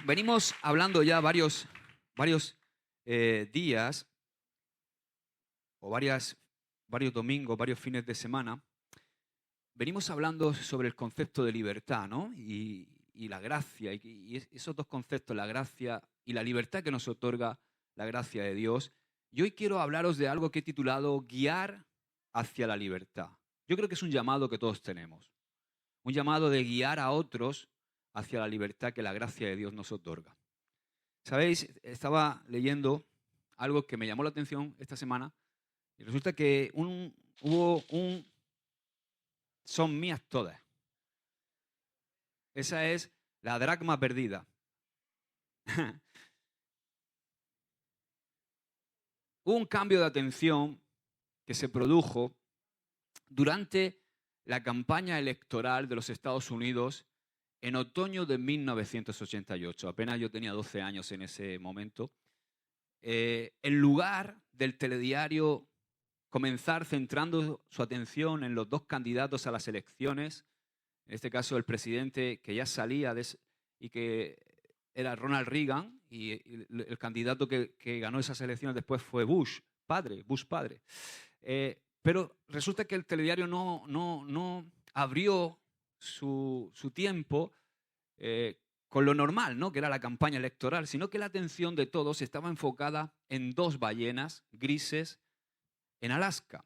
Venimos hablando ya varios días o varios domingos, varios fines de semana. Venimos hablando sobre el concepto de libertad, ¿no? Y la gracia, y esos dos conceptos, la gracia y la libertad que nos otorga la gracia de Dios. Y hoy quiero hablaros de algo que he titulado Guiar hacia la libertad. Yo creo que es un llamado que todos tenemos, un llamado de guiar a otros hacia la libertad que la gracia de Dios nos otorga. ¿Sabéis? Estaba leyendo algo que me llamó la atención esta semana y resulta que hubo un son mías todas. Esa es la dracma perdida. Hubo un cambio de atención que se produjo durante la campaña electoral de los Estados Unidos en otoño de 1988. Apenas yo tenía 12 años en ese momento. En lugar del telediario comenzar centrando su atención en los dos candidatos a las elecciones, en este caso el presidente que ya salía y que era Ronald Reagan, y el candidato que ganó esas elecciones después fue Bush padre. Pero resulta que el telediario no abrió su tiempo con lo normal, ¿no? Que era la campaña electoral, sino que la atención de todos estaba enfocada en dos ballenas grises en Alaska.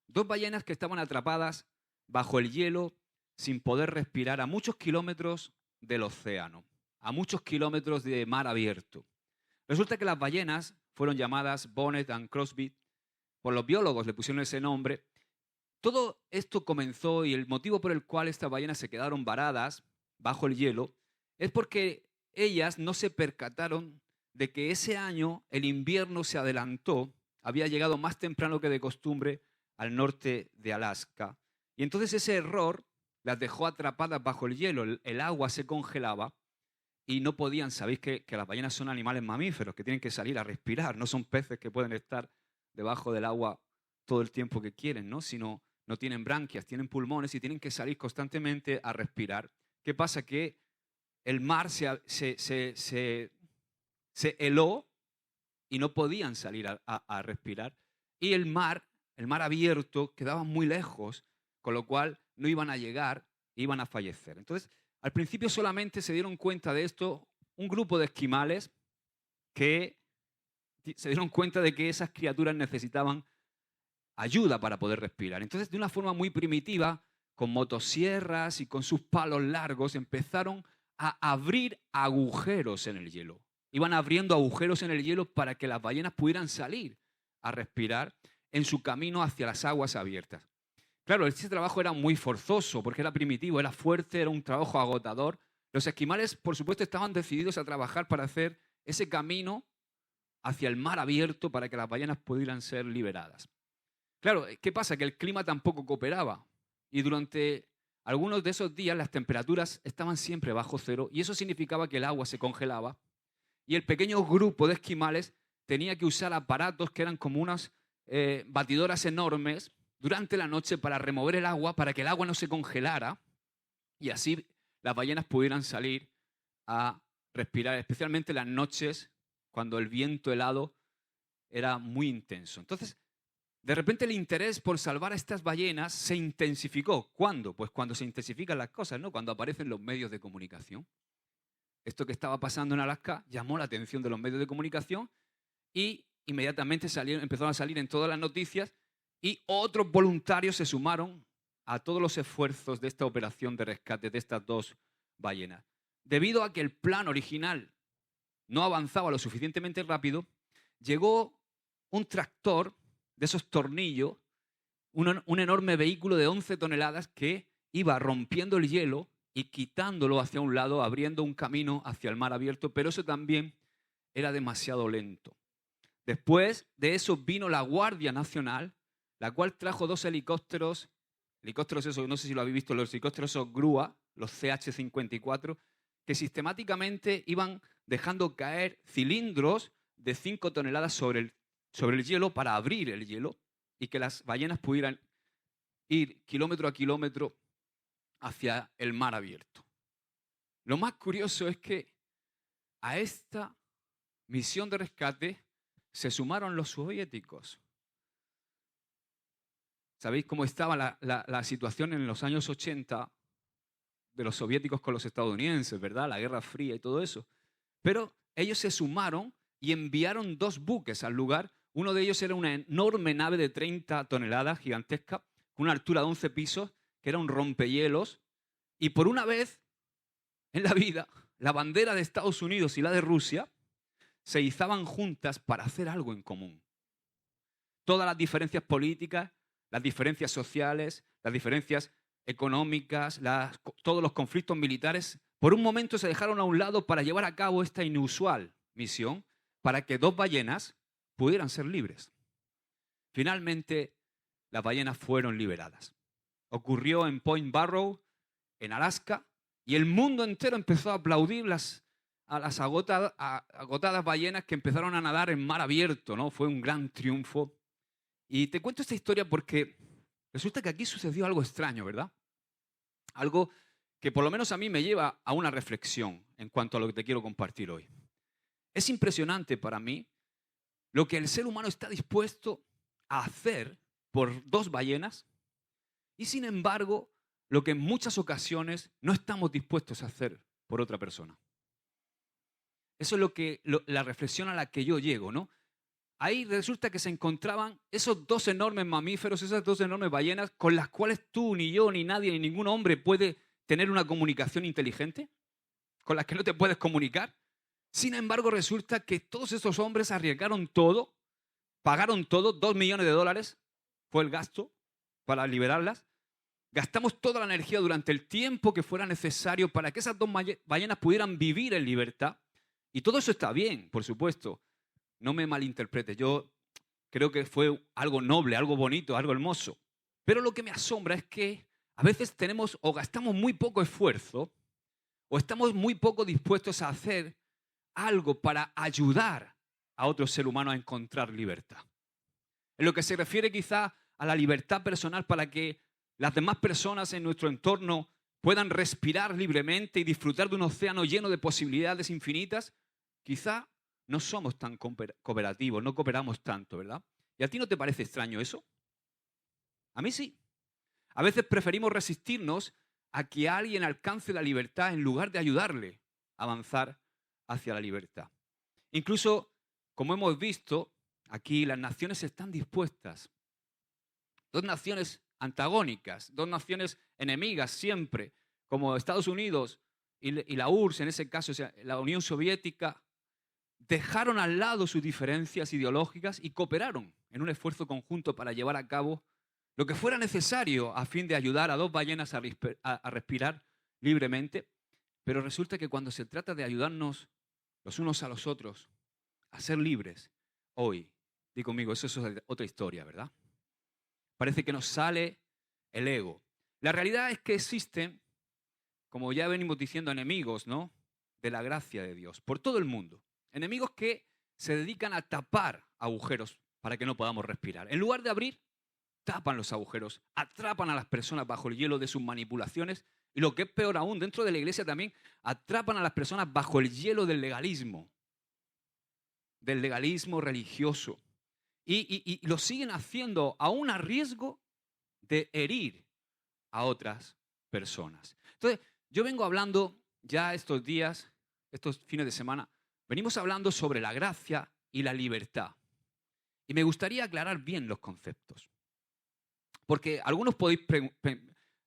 Dos ballenas que estaban atrapadas bajo el hielo sin poder respirar a muchos kilómetros del océano, a muchos kilómetros de mar abierto. Resulta que las ballenas fueron llamadas Bonnet and Crosby, por los biólogos le pusieron ese nombre. Todo esto comenzó y el motivo por el cual estas ballenas se quedaron varadas bajo el hielo es porque ellas no se percataron de que ese año el invierno se adelantó, había llegado más temprano que de costumbre al norte de Alaska. Y entonces ese error las dejó atrapadas bajo el hielo. El agua se congelaba y no podían. Sabéis que las ballenas son animales mamíferos que tienen que salir a respirar. No son peces que pueden estar debajo del agua todo el tiempo que quieren, ¿no? Sino no tienen branquias, tienen pulmones y tienen que salir constantemente a respirar. ¿Qué pasa? Que el mar se heló y no podían salir a respirar. Y el mar abierto quedaba muy lejos, con lo cual no iban a llegar, iban a fallecer. Entonces, al principio solamente se dieron cuenta de esto un grupo de esquimales que se dieron cuenta de que esas criaturas necesitaban ayuda para poder respirar. Entonces, de una forma muy primitiva, con motosierras y con sus palos largos, empezaron a abrir agujeros en el hielo. Iban abriendo agujeros en el hielo para que las ballenas pudieran salir a respirar en su camino hacia las aguas abiertas. Claro, ese trabajo era muy forzoso porque era primitivo, era fuerte, era un trabajo agotador. Los esquimales, por supuesto, estaban decididos a trabajar para hacer ese camino hacia el mar abierto para que las ballenas pudieran ser liberadas. Claro, ¿qué pasa? Que el clima tampoco cooperaba y durante algunos de esos días las temperaturas estaban siempre bajo cero y eso significaba que el agua se congelaba y el pequeño grupo de esquimales tenía que usar aparatos que eran como unas batidoras enormes durante la noche para remover el agua, para que el agua no se congelara y así las ballenas pudieran salir a respirar, especialmente las noches cuando el viento helado era muy intenso. Entonces, de repente el interés por salvar a estas ballenas se intensificó. ¿Cuándo? Pues cuando se intensifican las cosas, ¿no? Cuando aparecen los medios de comunicación. Esto que estaba pasando en Alaska llamó la atención de los medios de comunicación y inmediatamente empezaron a salir en todas las noticias y otros voluntarios se sumaron a todos los esfuerzos de esta operación de rescate de estas dos ballenas. Debido a que el plan original no avanzaba lo suficientemente rápido, llegó un tractor de esos tornillos, un enorme vehículo de 11 toneladas que iba rompiendo el hielo y quitándolo hacia un lado, abriendo un camino hacia el mar abierto, pero eso también era demasiado lento. Después de eso vino la Guardia Nacional, la cual trajo dos helicópteros esos, no sé si lo habéis visto, los helicópteros esos grúa, los CH-54, que sistemáticamente iban dejando caer cilindros de 5 toneladas sobre el hielo para abrir el hielo y que las ballenas pudieran ir kilómetro a kilómetro hacia el mar abierto. Lo más curioso es que a esta misión de rescate se sumaron los soviéticos. ¿Sabéis cómo estaba la situación en los años 80 de los soviéticos con los estadounidenses, verdad? La Guerra Fría y todo eso. Pero ellos se sumaron y enviaron 2 buques al lugar. Uno de ellos era una enorme nave de 30 toneladas, gigantesca, con una altura de 11 pisos, que era un rompehielos. Y por una vez en la vida, la bandera de Estados Unidos y la de Rusia se izaban juntas para hacer algo en común. Todas las diferencias políticas, las diferencias sociales, las diferencias económicas, todos los conflictos militares, por un momento se dejaron a un lado para llevar a cabo esta inusual misión para que 2 ballenas pudieran ser libres. Finalmente, las ballenas fueron liberadas. Ocurrió en Point Barrow, en Alaska, y el mundo entero empezó a aplaudir a las agotadas ballenas que empezaron a nadar en mar abierto, ¿no? Fue un gran triunfo. Y te cuento esta historia porque resulta que aquí sucedió algo extraño, ¿verdad? Algo que por lo menos a mí me lleva a una reflexión en cuanto a lo que te quiero compartir hoy. Es impresionante para mí lo que el ser humano está dispuesto a hacer por 2 ballenas y sin embargo lo que en muchas ocasiones no estamos dispuestos a hacer por otra persona. Eso es la reflexión a la que yo llego, ¿no? Ahí resulta que se encontraban esos 2 enormes mamíferos, esas 2 enormes ballenas con las cuales tú, ni yo, ni nadie, ni ningún hombre puede tener una comunicación inteligente, con las que no te puedes comunicar. Sin embargo, resulta que todos esos hombres arriesgaron todo, pagaron todo, $2 millones fue el gasto para liberarlas. Gastamos toda la energía durante el tiempo que fuera necesario para que esas 2 ballenas pudieran vivir en libertad. Y todo eso está bien, por supuesto. No me malinterpretes, yo creo que fue algo noble, algo bonito, algo hermoso. Pero lo que me asombra es que a veces tenemos o gastamos muy poco esfuerzo o estamos muy poco dispuestos a hacer algo para ayudar a otro ser humano a encontrar libertad. En lo que se refiere quizá a la libertad personal para que las demás personas en nuestro entorno puedan respirar libremente y disfrutar de un océano lleno de posibilidades infinitas, quizá no somos tan cooperativos, no cooperamos tanto, ¿verdad? ¿Y a ti no te parece extraño eso? A mí sí. A veces preferimos resistirnos a que alguien alcance la libertad en lugar de ayudarle a avanzar hacia la libertad. Incluso, como hemos visto, aquí las naciones están dispuestas. 2 naciones antagónicas, 2 naciones enemigas siempre, como Estados Unidos y la URSS, en ese caso, o sea, la Unión Soviética, dejaron al lado sus diferencias ideológicas y cooperaron en un esfuerzo conjunto para llevar a cabo lo que fuera necesario a fin de ayudar a 2 ballenas a respirar libremente. Pero resulta que cuando se trata de ayudarnos los unos a los otros a ser libres, hoy, di conmigo, eso es otra historia, ¿verdad? Parece que nos sale el ego. La realidad es que existen, como ya venimos diciendo, enemigos, ¿no?, de la gracia de Dios por todo el mundo. Enemigos que se dedican a tapar agujeros para que no podamos respirar. En lugar de abrir, tapan los agujeros, atrapan a las personas bajo el hielo de sus manipulaciones y lo que es peor aún, dentro de la iglesia también, atrapan a las personas bajo el hielo del legalismo religioso. Y lo siguen haciendo aún a riesgo de herir a otras personas. Entonces, yo vengo hablando ya estos días, estos fines de semana, venimos hablando sobre la gracia y la libertad. Y me gustaría aclarar bien los conceptos. Porque algunos podéis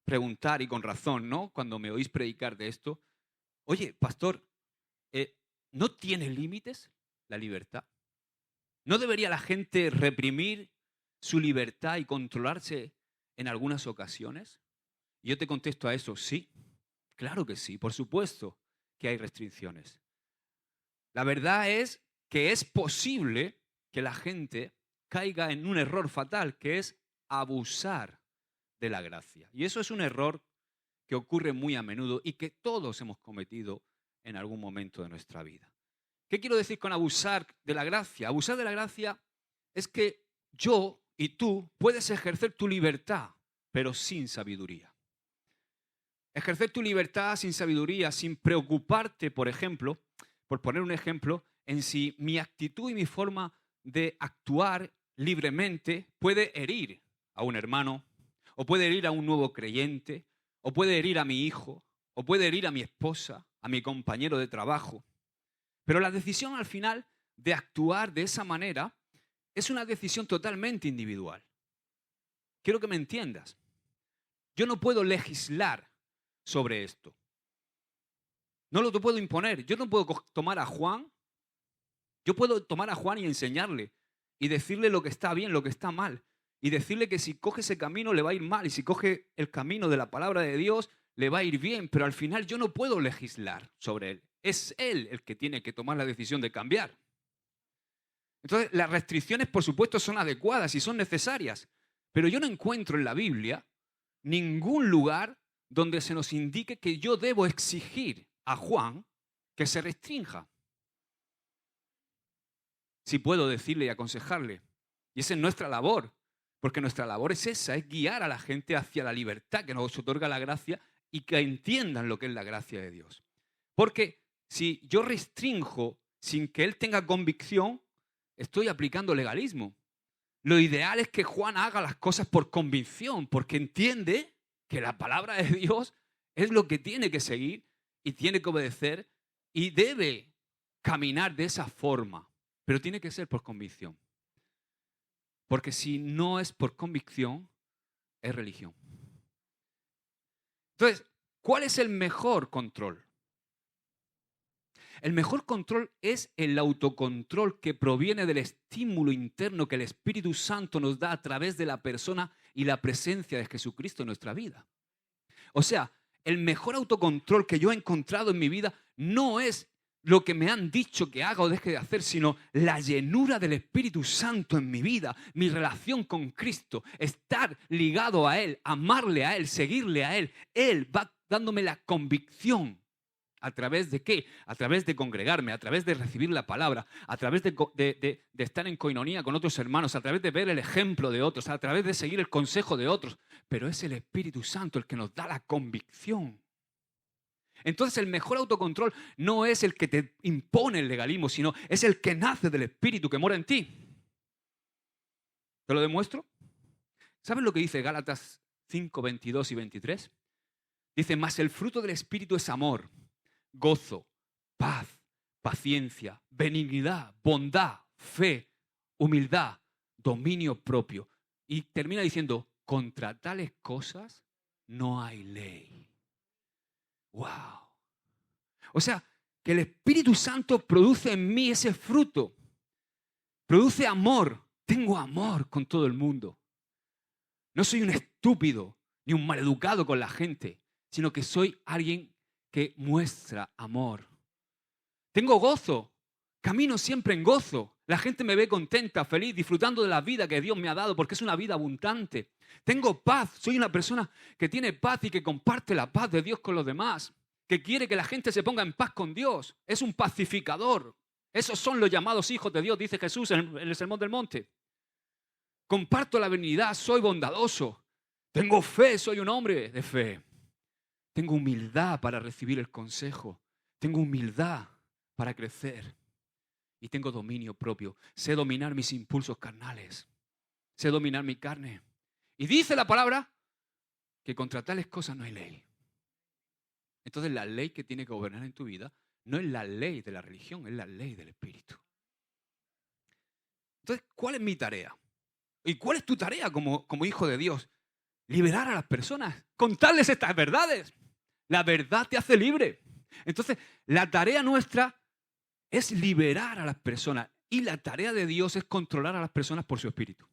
preguntar, y con razón, ¿no?, cuando me oís predicar de esto, oye, pastor, ¿no tiene límites la libertad? ¿No debería la gente reprimir su libertad y controlarse en algunas ocasiones? Y yo te contesto a eso, sí, claro que sí, por supuesto que hay restricciones. La verdad es que es posible que la gente caiga en un error fatal, que es abusar de la gracia. Y eso es un error que ocurre muy a menudo y que todos hemos cometido en algún momento de nuestra vida. ¿Qué quiero decir con abusar de la gracia? Abusar de la gracia es que yo y tú puedes ejercer tu libertad, pero sin sabiduría. Ejercer tu libertad sin sabiduría, sin preocuparte, por ejemplo, por poner un ejemplo, en si mi actitud y mi forma de actuar libremente puede herir a un hermano, o puede herir a un nuevo creyente, o puede herir a mi hijo, o puede herir a mi esposa, a mi compañero de trabajo. Pero la decisión al final de actuar de esa manera es una decisión totalmente individual. Quiero que me entiendas. Yo no puedo legislar sobre esto. No lo puedo imponer. Yo no puedo tomar a Juan. Yo puedo tomar a Juan y enseñarle y decirle lo que está bien, lo que está mal. Y decirle que si coge ese camino le va a ir mal y si coge el camino de la palabra de Dios le va a ir bien. Pero al final yo no puedo legislar sobre él. Es él el que tiene que tomar la decisión de cambiar. Entonces las restricciones por supuesto son adecuadas y son necesarias. Pero yo no encuentro en la Biblia ningún lugar donde se nos indique que yo debo exigir a Juan que se restrinja. Si puedo decirle y aconsejarle. Y esa es nuestra labor, porque nuestra labor es esa, es guiar a la gente hacia la libertad que nos otorga la gracia y que entiendan lo que es la gracia de Dios. Porque si yo restrinjo sin que él tenga convicción, estoy aplicando legalismo. Lo ideal es que Juan haga las cosas por convicción, porque entiende que la palabra de Dios es lo que tiene que seguir y tiene que obedecer y debe caminar de esa forma. Pero tiene que ser por convicción. Porque si no es por convicción, es religión. Entonces, ¿cuál es el mejor control? El mejor control es el autocontrol que proviene del estímulo interno que el Espíritu Santo nos da a través de la persona y la presencia de Jesucristo en nuestra vida. O sea, el mejor autocontrol que yo he encontrado en mi vida no es lo que me han dicho que haga o deje de hacer, sino la llenura del Espíritu Santo en mi vida, mi relación con Cristo, estar ligado a Él, amarle a Él, seguirle a Él. Él va dándome la convicción. ¿A través de qué? A través de congregarme, a través de recibir la palabra, a través de estar en coinonía con otros hermanos, a través de ver el ejemplo de otros, a través de seguir el consejo de otros. Pero es el Espíritu Santo el que nos da la convicción. Entonces el mejor autocontrol no es el que te impone el legalismo, sino es el que nace del Espíritu que mora en ti. ¿Te lo demuestro? ¿Sabes lo que dice Gálatas 5, 22 y 23? Dice, mas el fruto del Espíritu es amor, gozo, paz, paciencia, benignidad, bondad, fe, humildad, dominio propio. Y termina diciendo, contra tales cosas no hay ley. ¡Wow! O sea, que el Espíritu Santo produce en mí ese fruto. Produce amor. Tengo amor con todo el mundo. No soy un estúpido ni un maleducado con la gente, sino que soy alguien que muestra amor. Tengo gozo. Camino siempre en gozo. La gente me ve contenta, feliz, disfrutando de la vida que Dios me ha dado porque es una vida abundante. Tengo paz. Soy una persona que tiene paz y que comparte la paz de Dios con los demás. Que quiere que la gente se ponga en paz con Dios. Es un pacificador. Esos son los llamados hijos de Dios, dice Jesús en el Sermón del Monte. Comparto la benignidad, soy bondadoso. Tengo fe, soy un hombre de fe. Tengo humildad para recibir el consejo. Tengo humildad para crecer. Y tengo dominio propio. Sé dominar mis impulsos carnales. Sé dominar mi carne. Y dice la palabra que contra tales cosas no hay ley. Entonces la ley que tiene que gobernar en tu vida no es la ley de la religión, es la ley del Espíritu. Entonces, ¿cuál es mi tarea? ¿Y cuál es tu tarea como hijo de Dios? Liberar a las personas, contarles estas verdades. La verdad te hace libre. Entonces, la tarea nuestra es liberar a las personas y la tarea de Dios es controlar a las personas por su Espíritu.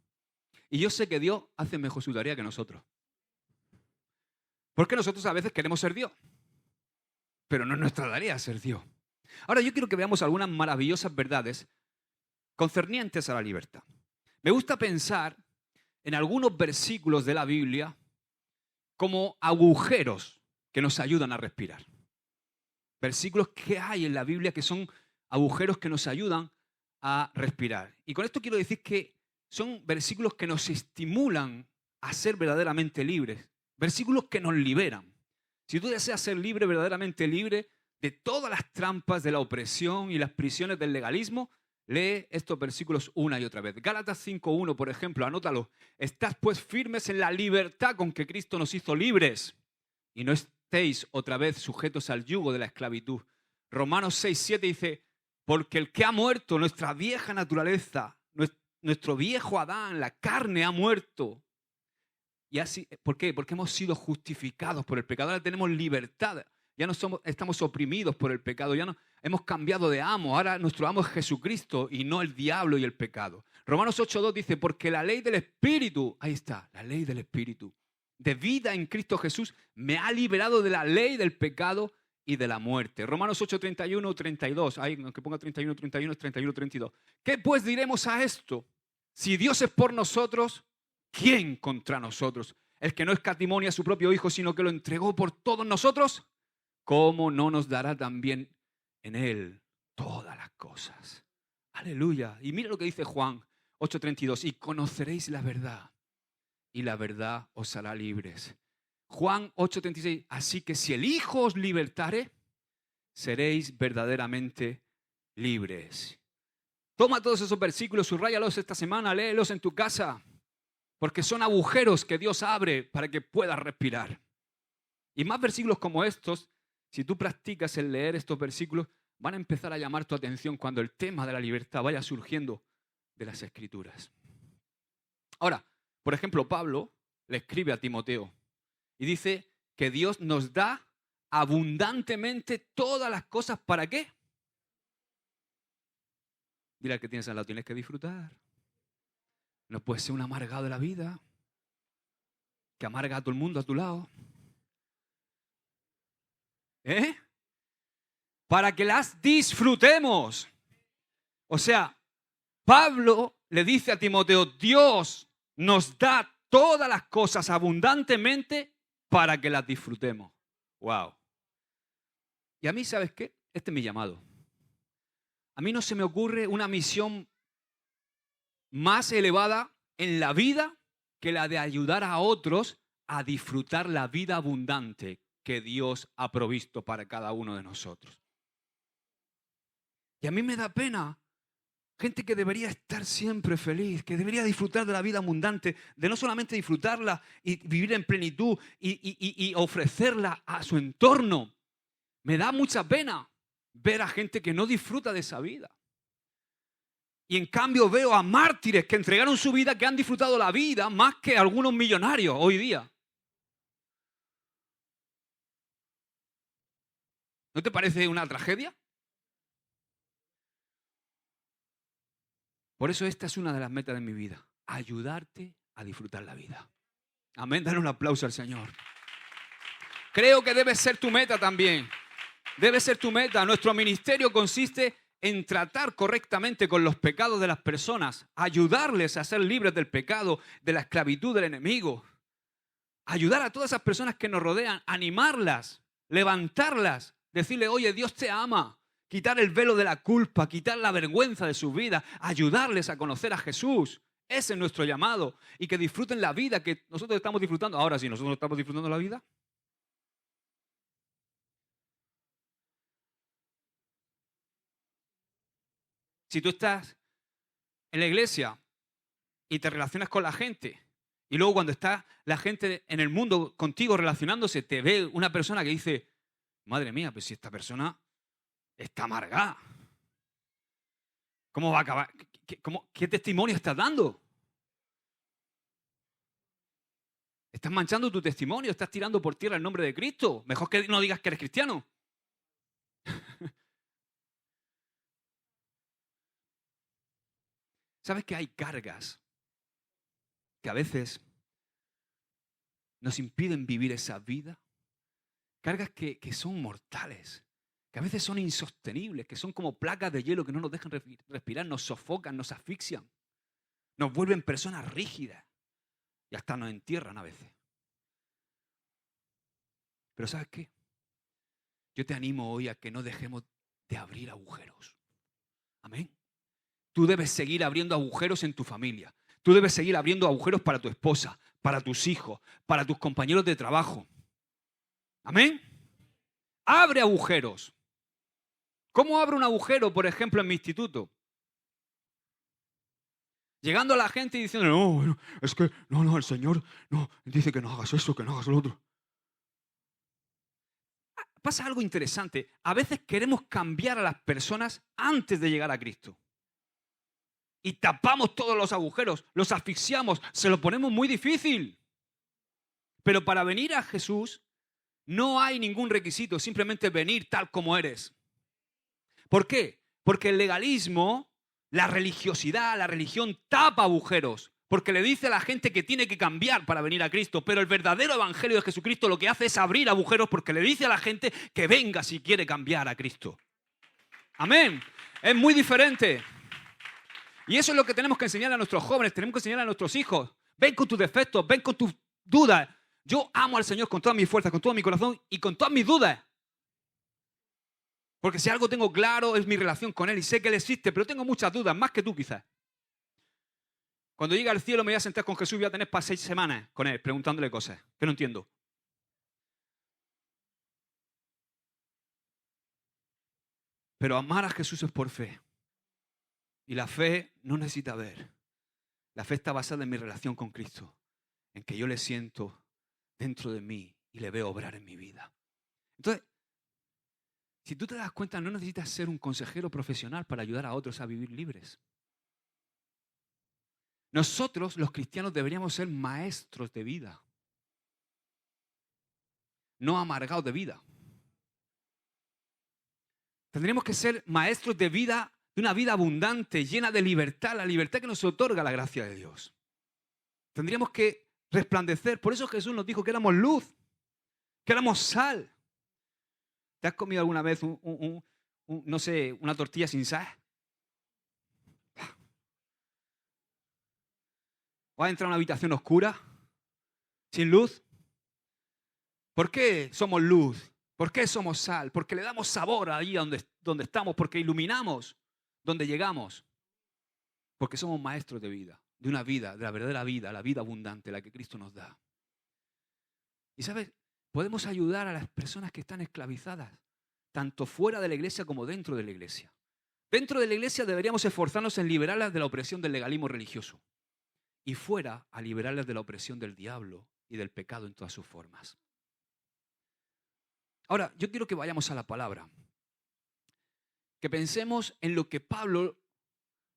Y yo sé que Dios hace mejor su tarea que nosotros. Porque nosotros a veces queremos ser Dios. Pero no es nuestra tarea ser Dios. Ahora yo quiero que veamos algunas maravillosas verdades concernientes a la libertad. Me gusta pensar en algunos versículos de la Biblia como agujeros que nos ayudan a respirar. Versículos que hay en la Biblia que son agujeros que nos ayudan a respirar. Y con esto quiero decir que son versículos que nos estimulan a ser verdaderamente libres. Versículos que nos liberan. Si tú deseas ser libre, verdaderamente libre, de todas las trampas de la opresión y las prisiones del legalismo, lee estos versículos una y otra vez. Gálatas 5:1, por ejemplo, anótalo. Estad pues firmes en la libertad con que Cristo nos hizo libres y no estéis otra vez sujetos al yugo de la esclavitud. Romanos 6:7 dice, porque el que ha muerto, nuestra vieja naturaleza, nuestro viejo Adán, la carne ha muerto. Y así, ¿por qué? Porque hemos sido justificados por el pecado. Ahora tenemos libertad. Ya no estamos oprimidos por el pecado. Ya no hemos cambiado de amo. Ahora nuestro amo es Jesucristo y no el diablo y el pecado. Romanos 8:2 dice, porque la ley del Espíritu, ahí está, la ley del Espíritu, de vida en Cristo Jesús, me ha liberado de la ley del pecado y de la muerte. Romanos 8:31, 32. Ahí, aunque ponga 31, 31, es 31, 32. ¿Qué pues diremos a esto? Si Dios es por nosotros, ¿quién contra nosotros? El que no escatimó a su propio Hijo, sino que lo entregó por todos nosotros, ¿cómo no nos dará también en Él todas las cosas? Aleluya. Y mira lo que dice Juan 8:32. Y conoceréis la verdad, y la verdad os hará libres. Juan 8:36. Así que si el Hijo os libertare, seréis verdaderamente libres. Toma todos esos versículos, subráyalos esta semana, léelos en tu casa, porque son agujeros que Dios abre para que puedas respirar. Y más versículos como estos, si tú practicas el leer estos versículos, van a empezar a llamar tu atención cuando el tema de la libertad vaya surgiendo de las Escrituras. Ahora, por ejemplo, Pablo le escribe a Timoteo y dice que Dios nos da abundantemente todas las cosas. ¿Para qué? Dile al que tienes al lado, tienes que disfrutar. No puedes ser un amargado de la vida que amarga a todo el mundo a tu lado. Para que las disfrutemos. O sea, Pablo le dice a Timoteo, Dios nos da todas las cosas abundantemente para que las disfrutemos. Wow. Y a mí, ¿sabes qué? Este es mi llamado. A mí no se me ocurre una misión más elevada en la vida que la de ayudar a otros a disfrutar la vida abundante que Dios ha provisto para cada uno de nosotros. Y a mí me da pena gente que debería estar siempre feliz, que debería disfrutar de la vida abundante, de no solamente disfrutarla y vivir en plenitud y ofrecerla a su entorno. Me da mucha pena ver a gente que no disfruta de esa vida. Y en cambio veo a mártires que entregaron su vida, que han disfrutado la vida más que algunos millonarios hoy día. ¿No te parece una tragedia? Por eso esta es una de las metas de mi vida, ayudarte a disfrutar la vida. Amén, dale un aplauso al Señor. Creo que debe ser tu meta también. Debe ser tu meta. Nuestro ministerio consiste en tratar correctamente con los pecados de las personas, ayudarles a ser libres del pecado, de la esclavitud del enemigo. Ayudar a todas esas personas que nos rodean, animarlas, levantarlas, decirle, oye, Dios te ama. Quitar el velo de la culpa, quitar la vergüenza de su vida, ayudarles a conocer a Jesús. Ese es nuestro llamado. Y que disfruten la vida que nosotros estamos disfrutando. Ahora sí, nosotros estamos disfrutando la vida. Si tú estás en la iglesia y te relacionas con la gente, y luego cuando está la gente en el mundo contigo relacionándose, te ve una persona que dice, madre mía, pues si esta persona está amargada, ¿cómo va a acabar? ¿Qué testimonio estás dando? Estás manchando tu testimonio, estás tirando por tierra el nombre de Cristo. Mejor que no digas que eres cristiano. ¿Sabes que hay cargas que a veces nos impiden vivir esa vida? Cargas que son mortales, que a veces son insostenibles, que son como placas de hielo que no nos dejan respirar, nos sofocan, nos asfixian, nos vuelven personas rígidas y hasta nos entierran a veces. Pero ¿sabes qué? Yo te animo hoy a que no dejemos de abrir agujeros. Amén. Tú debes seguir abriendo agujeros en tu familia. Tú debes seguir abriendo agujeros para tu esposa, para tus hijos, para tus compañeros de trabajo. Amén. Abre agujeros. ¿Cómo abro un agujero, por ejemplo, en mi instituto? Llegando a la gente y diciendo, no, es que, no, el Señor no dice que no hagas eso, que no hagas lo otro. Pasa algo interesante. A veces queremos cambiar a las personas antes de llegar a Cristo. Y tapamos todos los agujeros, los asfixiamos, se lo ponemos muy difícil. Pero para venir a Jesús no hay ningún requisito, simplemente venir tal como eres. ¿Por qué? Porque el legalismo, la religiosidad, la religión tapa agujeros. Porque le dice a la gente que tiene que cambiar para venir a Cristo. Pero el verdadero evangelio de Jesucristo lo que hace es abrir agujeros porque le dice a la gente que venga si quiere cambiar a Cristo. Amén. Es muy diferente. Y eso es lo que tenemos que enseñar a nuestros jóvenes, tenemos que enseñar a nuestros hijos. Ven con tus defectos, ven con tus dudas. Yo amo al Señor con toda mi fuerza, con todo mi corazón y con todas mis dudas. Porque si algo tengo claro es mi relación con Él y sé que Él existe, pero tengo muchas dudas, más que tú quizás. Cuando llegue al cielo me voy a sentar con Jesús y voy a tener para 6 semanas con Él, preguntándole cosas que no entiendo. Pero amar a Jesús es por fe. Y la fe no necesita ver. La fe está basada en mi relación con Cristo, en que yo le siento dentro de mí y le veo obrar en mi vida. Entonces, si tú te das cuenta, no necesitas ser un consejero profesional para ayudar a otros a vivir libres. Nosotros, los cristianos, deberíamos ser maestros de vida, no amargados de vida. Tendríamos que ser maestros de vida, de una vida abundante, llena de libertad, la libertad que nos otorga la gracia de Dios. Tendríamos que resplandecer. Por eso Jesús nos dijo que éramos luz, que éramos sal. ¿Te has comido alguna vez no sé, una tortilla sin sal? ¿O has entrado a una habitación oscura, sin luz? ¿Por qué somos luz? ¿Por qué somos sal? Porque le damos sabor allí donde estamos, porque iluminamos donde llegamos. Porque somos maestros de vida, de una vida, de la verdadera vida, la vida abundante, la que Cristo nos da. Y ¿sabes? Podemos ayudar a las personas que están esclavizadas, tanto fuera de la iglesia como dentro de la iglesia. Dentro de la iglesia deberíamos esforzarnos en liberarlas de la opresión del legalismo religioso. Y fuera a liberarlas de la opresión del diablo y del pecado en todas sus formas. Ahora, yo quiero que vayamos a la palabra. Que pensemos en lo que Pablo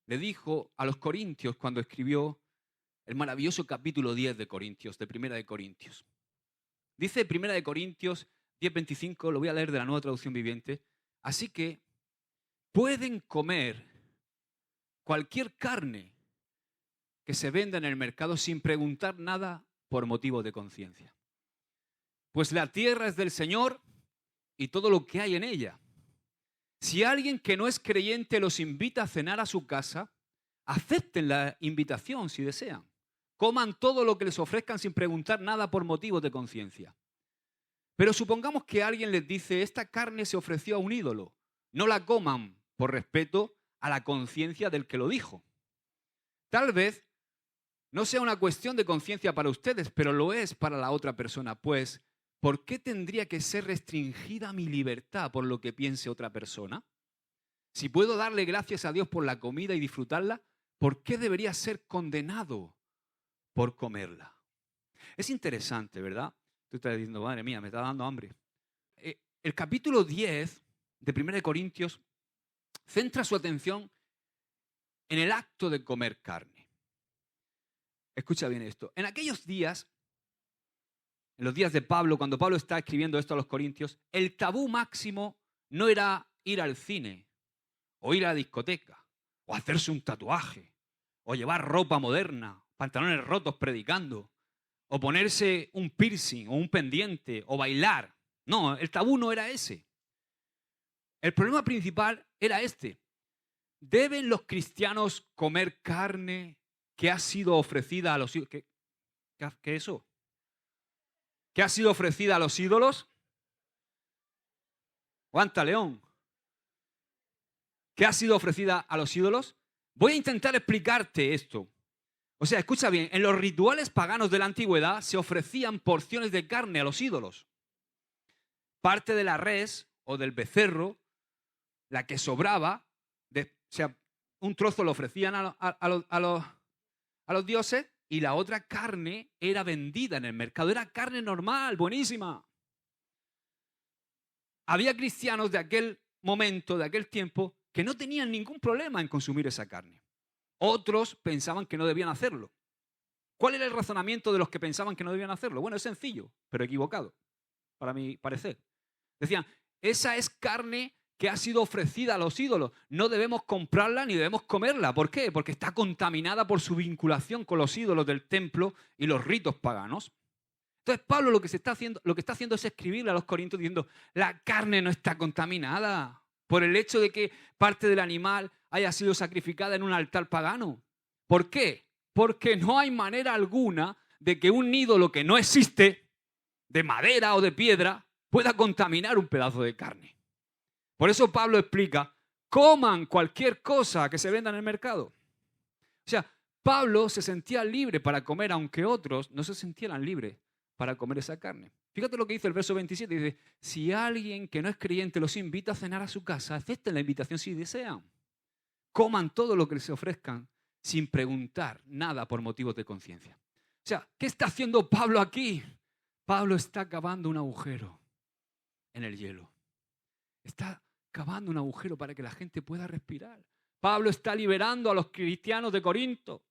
le dijo a los corintios cuando escribió el maravilloso capítulo 10 de Corintios, de Primera de Corintios. Dice Primera de Corintios 10:25, lo voy a leer de la Nueva Traducción Viviente. Así que pueden comer cualquier carne que se venda en el mercado sin preguntar nada por motivo de conciencia. Pues la tierra es del Señor y todo lo que hay en ella. Si alguien que no es creyente los invita a cenar a su casa, acepten la invitación si desean. Coman todo lo que les ofrezcan sin preguntar nada por motivos de conciencia. Pero supongamos que alguien les dice, esta carne se ofreció a un ídolo. No la coman por respeto a la conciencia del que lo dijo. Tal vez no sea una cuestión de conciencia para ustedes, pero lo es para la otra persona. Pues, ¿por qué tendría que ser restringida mi libertad por lo que piense otra persona? Si puedo darle gracias a Dios por la comida y disfrutarla, ¿por qué debería ser condenado por comerla? Es interesante, ¿verdad? Tú estás diciendo, madre mía, me está dando hambre. El capítulo 10 de 1 Corintios centra su atención en el acto de comer carne. Escucha bien esto. En aquellos días, en los días de Pablo, cuando Pablo está escribiendo esto a los corintios, el tabú máximo no era ir al cine, o ir a la discoteca, o hacerse un tatuaje, o llevar ropa moderna, pantalones rotos predicando, o ponerse un piercing, o un pendiente, o bailar. No, el tabú no era ese. El problema principal era este. ¿Deben los cristianos comer carne que ha sido ofrecida a los ídolos? ¿Qué es eso? ¿Qué ha sido ofrecida a los ídolos? Aguanta, León. ¿Qué ha sido ofrecida a los ídolos? Voy a intentar explicarte esto. O sea, escucha bien, en los rituales paganos de la antigüedad se ofrecían porciones de carne a los ídolos. Parte de la res o del becerro la que sobraba, o sea, un trozo lo ofrecían a los dioses y la otra carne era vendida en el mercado. Era carne normal, buenísima. Había cristianos de aquel momento, de aquel tiempo, que no tenían ningún problema en consumir esa carne. Otros pensaban que no debían hacerlo. ¿Cuál era el razonamiento de los que pensaban que no debían hacerlo? Bueno, es sencillo, pero equivocado, para mi parecer. Decían, esa es carne que ha sido ofrecida a los ídolos. No debemos comprarla ni debemos comerla. ¿Por qué? Porque está contaminada por su vinculación con los ídolos del templo y los ritos paganos. Entonces Pablo lo que está haciendo es escribirle a los corintios diciendo, la carne no está contaminada por el hecho de que parte del animal haya sido sacrificada en un altar pagano. ¿Por qué? Porque no hay manera alguna de que un ídolo que no existe, de madera o de piedra, pueda contaminar un pedazo de carne. Por eso Pablo explica, coman cualquier cosa que se venda en el mercado. O sea, Pablo se sentía libre para comer, aunque otros no se sintieran libres para comer esa carne. Fíjate lo que dice el verso 27, dice, si alguien que no es creyente los invita a cenar a su casa, acepten la invitación si desean. Coman todo lo que les ofrezcan sin preguntar nada por motivos de conciencia. O sea, ¿qué está haciendo Pablo aquí? Pablo está cavando un agujero en el hielo. Está cavando un agujero para que la gente pueda respirar. Pablo está liberando a los cristianos de Corinto. O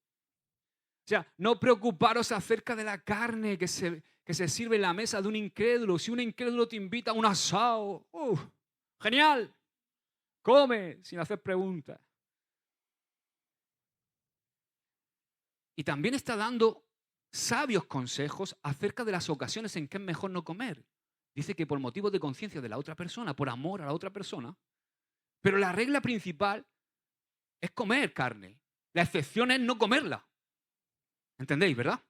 sea, no preocuparos acerca de la carne que se sirve en la mesa de un incrédulo. Si un incrédulo te invita a un asado, genial, come sin hacer preguntas. Y también está dando sabios consejos acerca de las ocasiones en que es mejor no comer. Dice que por motivos de conciencia de la otra persona, por amor a la otra persona, pero la regla principal es comer carne. La excepción es no comerla. ¿Entendéis, verdad?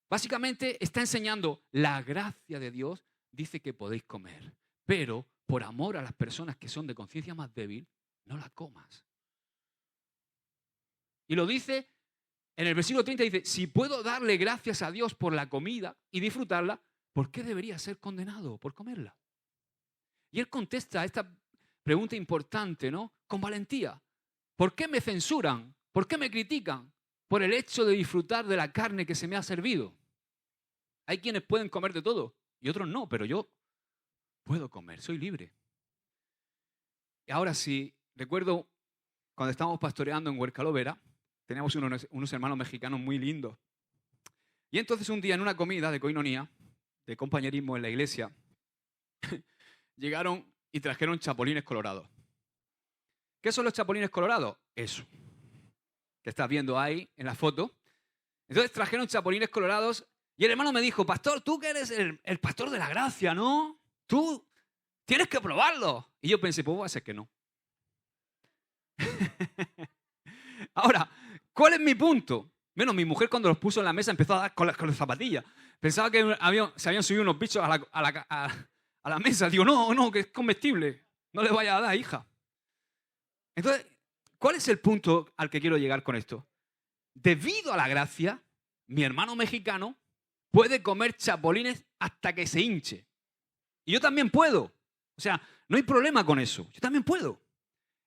Básicamente está enseñando la gracia de Dios, dice que podéis comer, pero por amor a las personas que son de conciencia más débil, no la comas. Y lo dice en el versículo 30, dice, si puedo darle gracias a Dios por la comida y disfrutarla, ¿por qué debería ser condenado por comerla? Y él contesta a esta pregunta importante, ¿no? Con valentía. ¿Por qué me censuran? ¿Por qué me critican? Por el hecho de disfrutar de la carne que se me ha servido. Hay quienes pueden comer de todo y otros no, pero yo puedo comer, soy libre. Y ahora sí, recuerdo cuando estábamos pastoreando en Huercalovera, teníamos unos hermanos mexicanos muy lindos. Y entonces un día en una comida de coinonía, de compañerismo en la iglesia, llegaron y trajeron chapulines colorados. ¿Qué son los chapulines colorados? Eso, que estás viendo ahí en la foto. Entonces trajeron chapulines colorados y el hermano me dijo, pastor, tú que eres el pastor de la gracia, ¿no? Tú tienes que probarlo. Y yo pensé, pues voy a ser que no. Ahora, ¿cuál es mi punto? Bueno, mi mujer cuando los puso en la mesa empezó a dar con las zapatillas. Pensaba que se habían subido unos bichos a la mesa. Digo, no, que es comestible. No le vaya a dar, hija. Entonces, ¿cuál es el punto al que quiero llegar con esto? Debido a la gracia, mi hermano mexicano puede comer chapulines hasta que se hinche. Y yo también puedo. O sea, no hay problema con eso. Yo también puedo.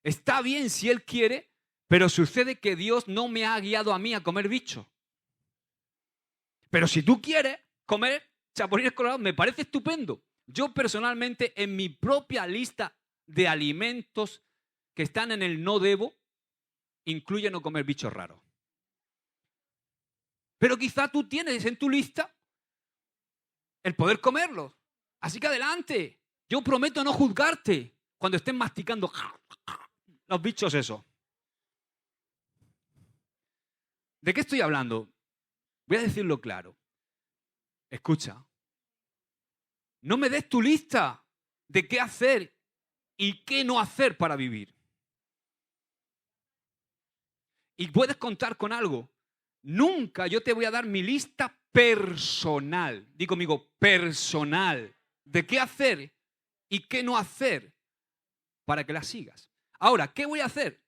Está bien si él quiere, pero sucede que Dios no me ha guiado a mí a comer bicho. Pero si tú quieres comer chapulines colorados, me parece estupendo. Yo personalmente, en mi propia lista de alimentos que están en el no debo, incluye no comer bichos raros. Pero quizá tú tienes en tu lista el poder comerlos. Así que adelante. Yo prometo no juzgarte cuando estés masticando los bichos esos. ¿De qué estoy hablando? Voy a decirlo claro. Escucha. No me des tu lista de qué hacer y qué no hacer para vivir. Y puedes contar con algo. Nunca yo te voy a dar mi lista personal. Di conmigo, personal. De qué hacer y qué no hacer para que la sigas. Ahora, ¿qué voy a hacer?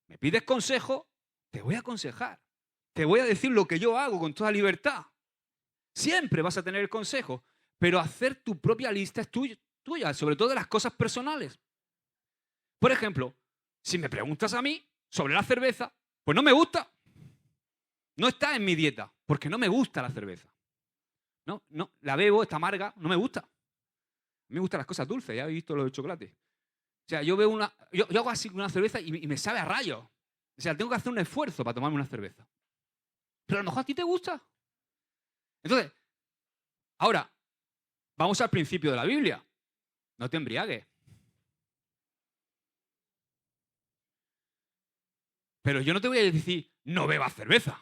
¿Me pides consejo? Te voy a aconsejar. Te voy a decir lo que yo hago con toda libertad. Siempre vas a tener el consejo, pero hacer tu propia lista es tuya, sobre todo de las cosas personales. Por ejemplo, si me preguntas a mí sobre la cerveza, pues no me gusta. No está en mi dieta, porque no me gusta la cerveza. No, la bebo, está amarga, no me gusta. A mí me gustan las cosas dulces, ya habéis visto lo del chocolate. O sea, yo hago así una cerveza y me sabe a rayos. O sea, tengo que hacer un esfuerzo para tomarme una cerveza. Pero a lo mejor a ti te gusta. Entonces, ahora, vamos al principio de la Biblia. No te embriagues. Pero yo no te voy a decir, no bebas cerveza.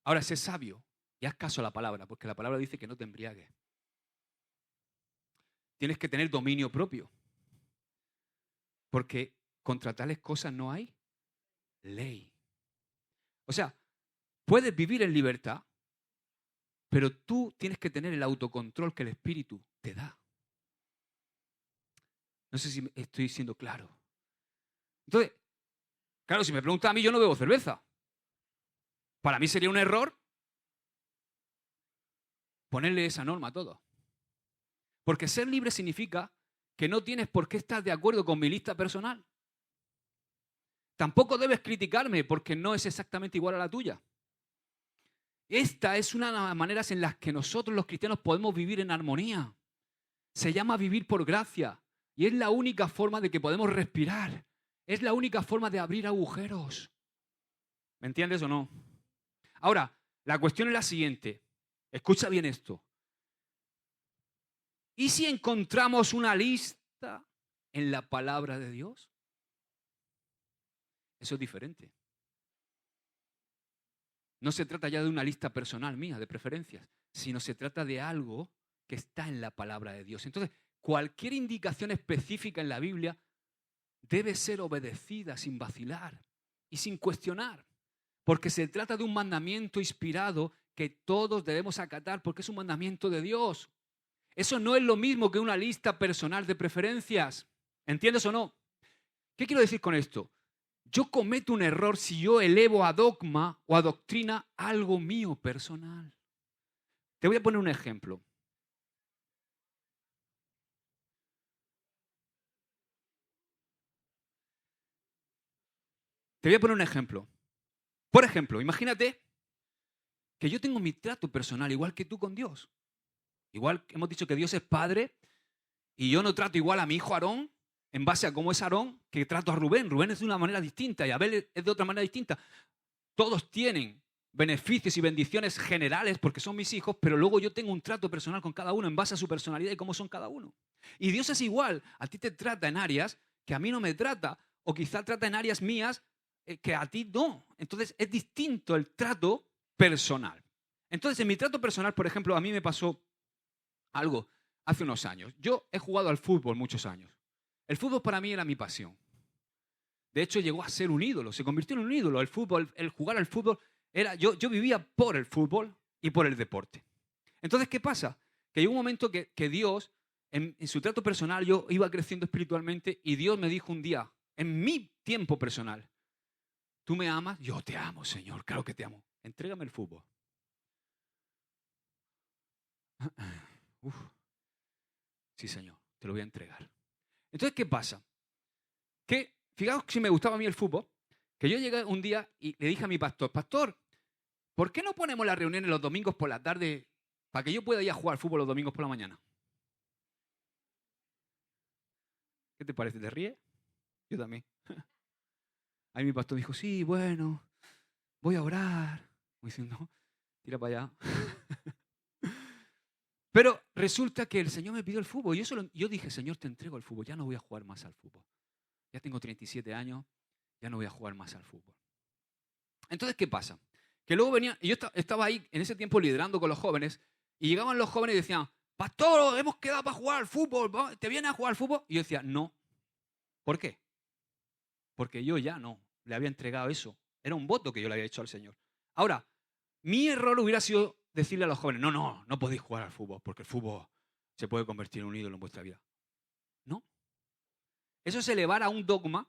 Ahora, sé sabio y haz caso a la palabra, porque la palabra dice que no te embriagues. Tienes que tener dominio propio. Porque contra tales cosas no hay ley. O sea, puedes vivir en libertad, pero tú tienes que tener el autocontrol que el Espíritu te da. No sé si estoy siendo claro. Entonces, claro, si me preguntas a mí, yo no bebo cerveza. Para mí sería un error ponerle esa norma a todo. Porque ser libre significa que no tienes por qué estar de acuerdo con mi lista personal. Tampoco debes criticarme porque no es exactamente igual a la tuya. Esta es una de las maneras en las que nosotros los cristianos podemos vivir en armonía. Se llama vivir por gracia y es la única forma de que podemos respirar. Es la única forma de abrir agujeros. ¿Me entiendes o no? Ahora, la cuestión es la siguiente. Escucha bien esto. ¿Y si encontramos una lista en la palabra de Dios? Eso es diferente. No se trata ya de una lista personal mía de preferencias, sino se trata de algo que está en la palabra de Dios. Entonces, cualquier indicación específica en la Biblia debe ser obedecida sin vacilar y sin cuestionar, porque se trata de un mandamiento inspirado que todos debemos acatar porque es un mandamiento de Dios. Eso no es lo mismo que una lista personal de preferencias. ¿Entiendes o no? ¿Qué quiero decir con esto? Yo cometo un error si yo elevo a dogma o a doctrina algo mío personal. Te voy a poner un ejemplo. Por ejemplo, imagínate que yo tengo mi trato personal igual que tú con Dios. Igual que hemos dicho que Dios es Padre y yo no trato igual a mi hijo Aarón en base a cómo es Aarón que trato a Rubén. Rubén es de una manera distinta y Abel es de otra manera distinta. Todos tienen beneficios y bendiciones generales porque son mis hijos, pero luego yo tengo un trato personal con cada uno en base a su personalidad y cómo son cada uno. Y Dios es igual, a ti te trata en áreas que a mí no me trata, o quizá trata en áreas mías que a ti no. Entonces es distinto el trato personal. Entonces en mi trato personal, por ejemplo, a mí me pasó algo hace unos años. Yo he jugado al fútbol muchos años. El fútbol para mí era mi pasión. De hecho, llegó a ser un ídolo, se convirtió en un ídolo. El fútbol, el jugar al fútbol, yo vivía por el fútbol y por el deporte. Entonces, ¿qué pasa? Que llegó un momento que Dios, en su trato personal, yo iba creciendo espiritualmente y Dios me dijo un día, en mi tiempo personal, ¿tú me amas? Yo te amo, Señor, claro que te amo. Entrégame el fútbol. Uf. Sí, Señor, te lo voy a entregar. Entonces, ¿qué pasa? Que, fijaos si me gustaba a mí el fútbol, que yo llegué un día y le dije a mi pastor, pastor, ¿por qué no ponemos las reuniones los domingos por la tarde para que yo pueda ir a jugar al fútbol los domingos por la mañana? ¿Qué te parece? ¿Te ríes? Yo también. Ahí mi pastor dijo, sí, bueno, voy a orar. Como diciendo, tira para allá. Pero resulta que el Señor me pidió el fútbol. Yo dije, Señor, te entrego el fútbol. Ya no voy a jugar más al fútbol. Ya tengo 37 años, ya no voy a jugar más al fútbol. Entonces, ¿qué pasa? Que luego venía, y yo estaba ahí en ese tiempo liderando con los jóvenes, y llegaban los jóvenes y decían, pastor, hemos quedado para jugar al fútbol, ¿te vienes a jugar al fútbol? Y yo decía, no. ¿Por qué? Porque yo ya no le había entregado eso. Era un voto que yo le había hecho al Señor. Ahora, mi error hubiera sido decirle a los jóvenes, no podéis jugar al fútbol, porque el fútbol se puede convertir en un ídolo en vuestra vida. No. Eso es elevar a un dogma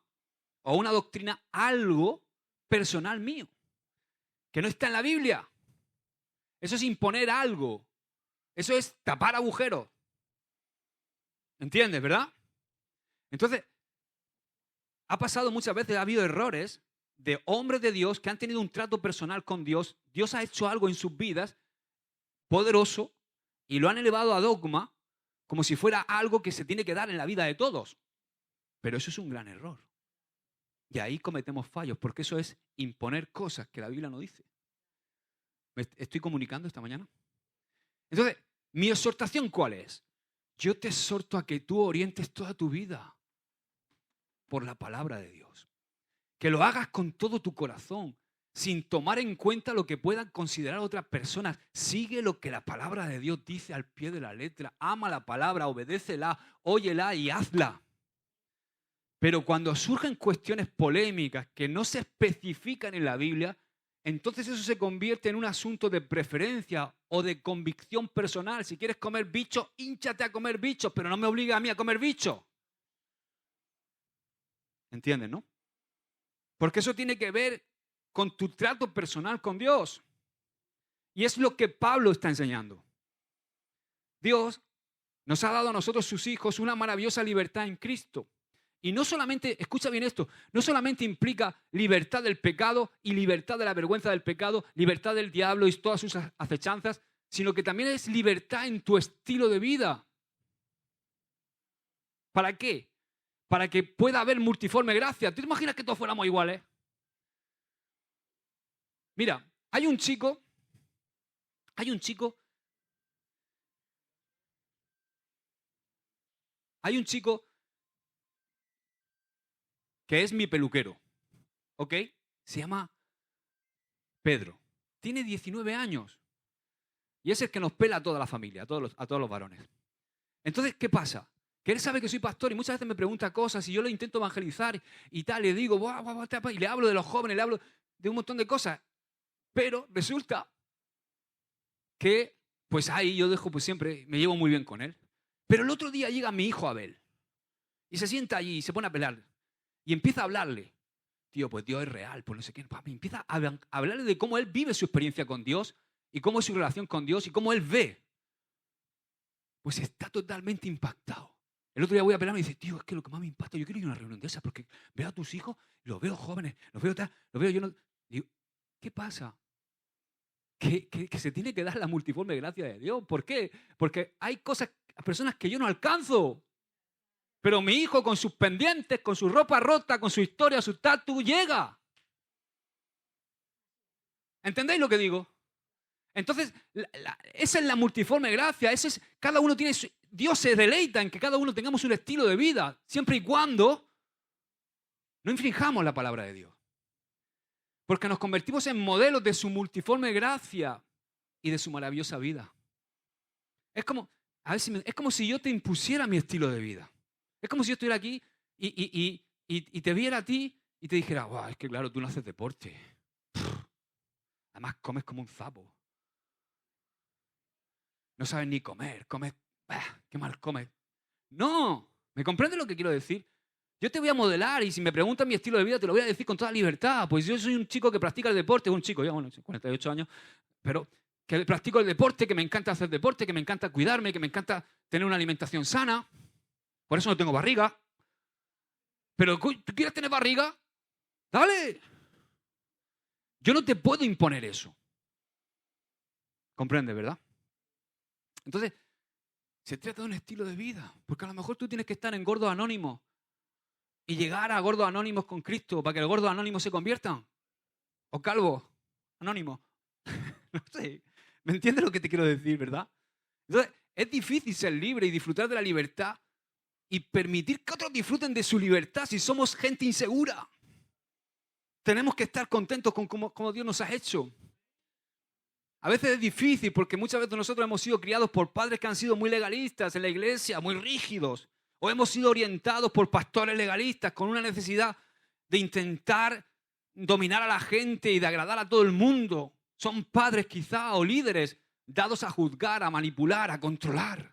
o a una doctrina algo personal mío, que no está en la Biblia. Eso es imponer algo. Eso es tapar agujeros. ¿Entiendes, verdad? Entonces, ha pasado muchas veces, ha habido errores de hombres de Dios que han tenido un trato personal con Dios. Dios ha hecho algo en sus vidas poderoso y lo han elevado a dogma como si fuera algo que se tiene que dar en la vida de todos. Pero eso es un gran error. Y ahí cometemos fallos, porque eso es imponer cosas que la Biblia no dice. ¿Me estoy comunicando esta mañana? Entonces, mi exhortación, ¿cuál es? Yo te exhorto a que tú orientes toda tu vida por la palabra de Dios. Que lo hagas con todo tu corazón, sin tomar en cuenta lo que puedan considerar otras personas. Sigue lo que la palabra de Dios dice al pie de la letra. Ama la palabra, obedécela, óyela y hazla. Pero cuando surgen cuestiones polémicas que no se especifican en la Biblia, entonces eso se convierte en un asunto de preferencia o de convicción personal. Si quieres comer bichos, hínchate a comer bichos, pero no me obliga a mí a comer bichos. ¿Entienden, no? Porque eso tiene que ver con tu trato personal con Dios. Y es lo que Pablo está enseñando. Dios nos ha dado a nosotros, sus hijos, una maravillosa libertad en Cristo. Y no solamente, escucha bien esto, no solamente implica libertad del pecado y libertad de la vergüenza del pecado, libertad del diablo y todas sus acechanzas, sino que también es libertad en tu estilo de vida. ¿Para qué? Para que pueda haber multiforme gracia. ¿Tú te imaginas que todos fuéramos iguales? Mira, hay un chico que es mi peluquero, ¿ok? Se llama Pedro. Tiene 19 años. Y es el que nos pela a toda la familia, a todos los varones. Entonces, ¿qué pasa? Que él sabe que soy pastor y muchas veces me pregunta cosas y yo lo intento evangelizar y tal, le digo, y le hablo de los jóvenes, le hablo de un montón de cosas. Pero resulta que, pues ahí yo dejo, pues siempre me llevo muy bien con él. Pero el otro día llega mi hijo Abel y se sienta allí y se pone a pelar y empieza a hablarle. Tío, pues Dios es real, pues no sé qué. Empieza a hablarle de cómo él vive su experiencia con Dios y cómo es su relación con Dios y cómo él ve. Pues está totalmente impactado. El otro día voy a pelar y me dice, tío, es que lo que más me impacta, yo quiero ir a una reunión de esas porque veo a tus hijos, los veo jóvenes, los veo tal, los veo yo no. Digo, ¿qué pasa? Que se tiene que dar la multiforme gracia de Dios. ¿Por qué? Porque hay personas que yo no alcanzo. Pero mi hijo con sus pendientes, con su ropa rota, con su historia, su tatu, llega. ¿Entendéis lo que digo? Entonces, esa es la multiforme gracia. Cada uno tiene Dios se deleita en que cada uno tengamos un estilo de vida, siempre y cuando no infringamos la palabra de Dios. Porque nos convertimos en modelos de su multiforme gracia y de su maravillosa vida. Es como si yo te impusiera mi estilo de vida. Es como si yo estuviera aquí y te viera a ti y te dijera, wow, es que claro, tú no haces deporte. Además comes como un sapo. No sabes ni comer, qué mal comes. No, ¿me comprendes lo que quiero decir? Yo te voy a modelar y si me preguntan mi estilo de vida te lo voy a decir con toda libertad. Pues yo soy un chico que practica el deporte, un chico, ya bueno, 48 años, pero que practico el deporte, que me encanta hacer deporte, que me encanta cuidarme, que me encanta tener una alimentación sana. Por eso no tengo barriga. Pero ¿tú quieres tener barriga? ¡Dale! Yo no te puedo imponer eso. ¿Comprende, verdad? Entonces, se trata de un estilo de vida. Porque a lo mejor tú tienes que estar en gordos anónimos y llegar a gordos anónimos con Cristo para que los gordos anónimos se conviertan. O calvos anónimos. No sé. ¿Me entiendes lo que te quiero decir, verdad? Entonces, es difícil ser libre y disfrutar de la libertad y permitir que otros disfruten de su libertad si somos gente insegura. Tenemos que estar contentos con cómo Dios nos ha hecho. A veces es difícil porque muchas veces nosotros hemos sido criados por padres que han sido muy legalistas en la iglesia, muy rígidos. O hemos sido orientados por pastores legalistas con una necesidad de intentar dominar a la gente y de agradar a todo el mundo. Son padres quizá o líderes dados a juzgar, a manipular, a controlar.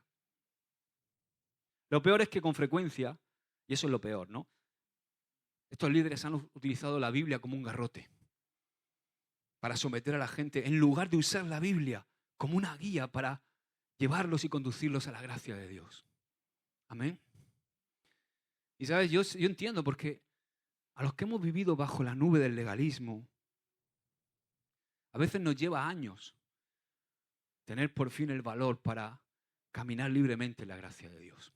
Lo peor es que con frecuencia, y eso es lo peor, ¿no? Estos líderes han utilizado la Biblia como un garrote para someter a la gente en lugar de usar la Biblia como una guía para llevarlos y conducirlos a la gracia de Dios. Amén. Y sabes, yo entiendo porque a los que hemos vivido bajo la nube del legalismo, a veces nos lleva años tener por fin el valor para caminar libremente en la gracia de Dios.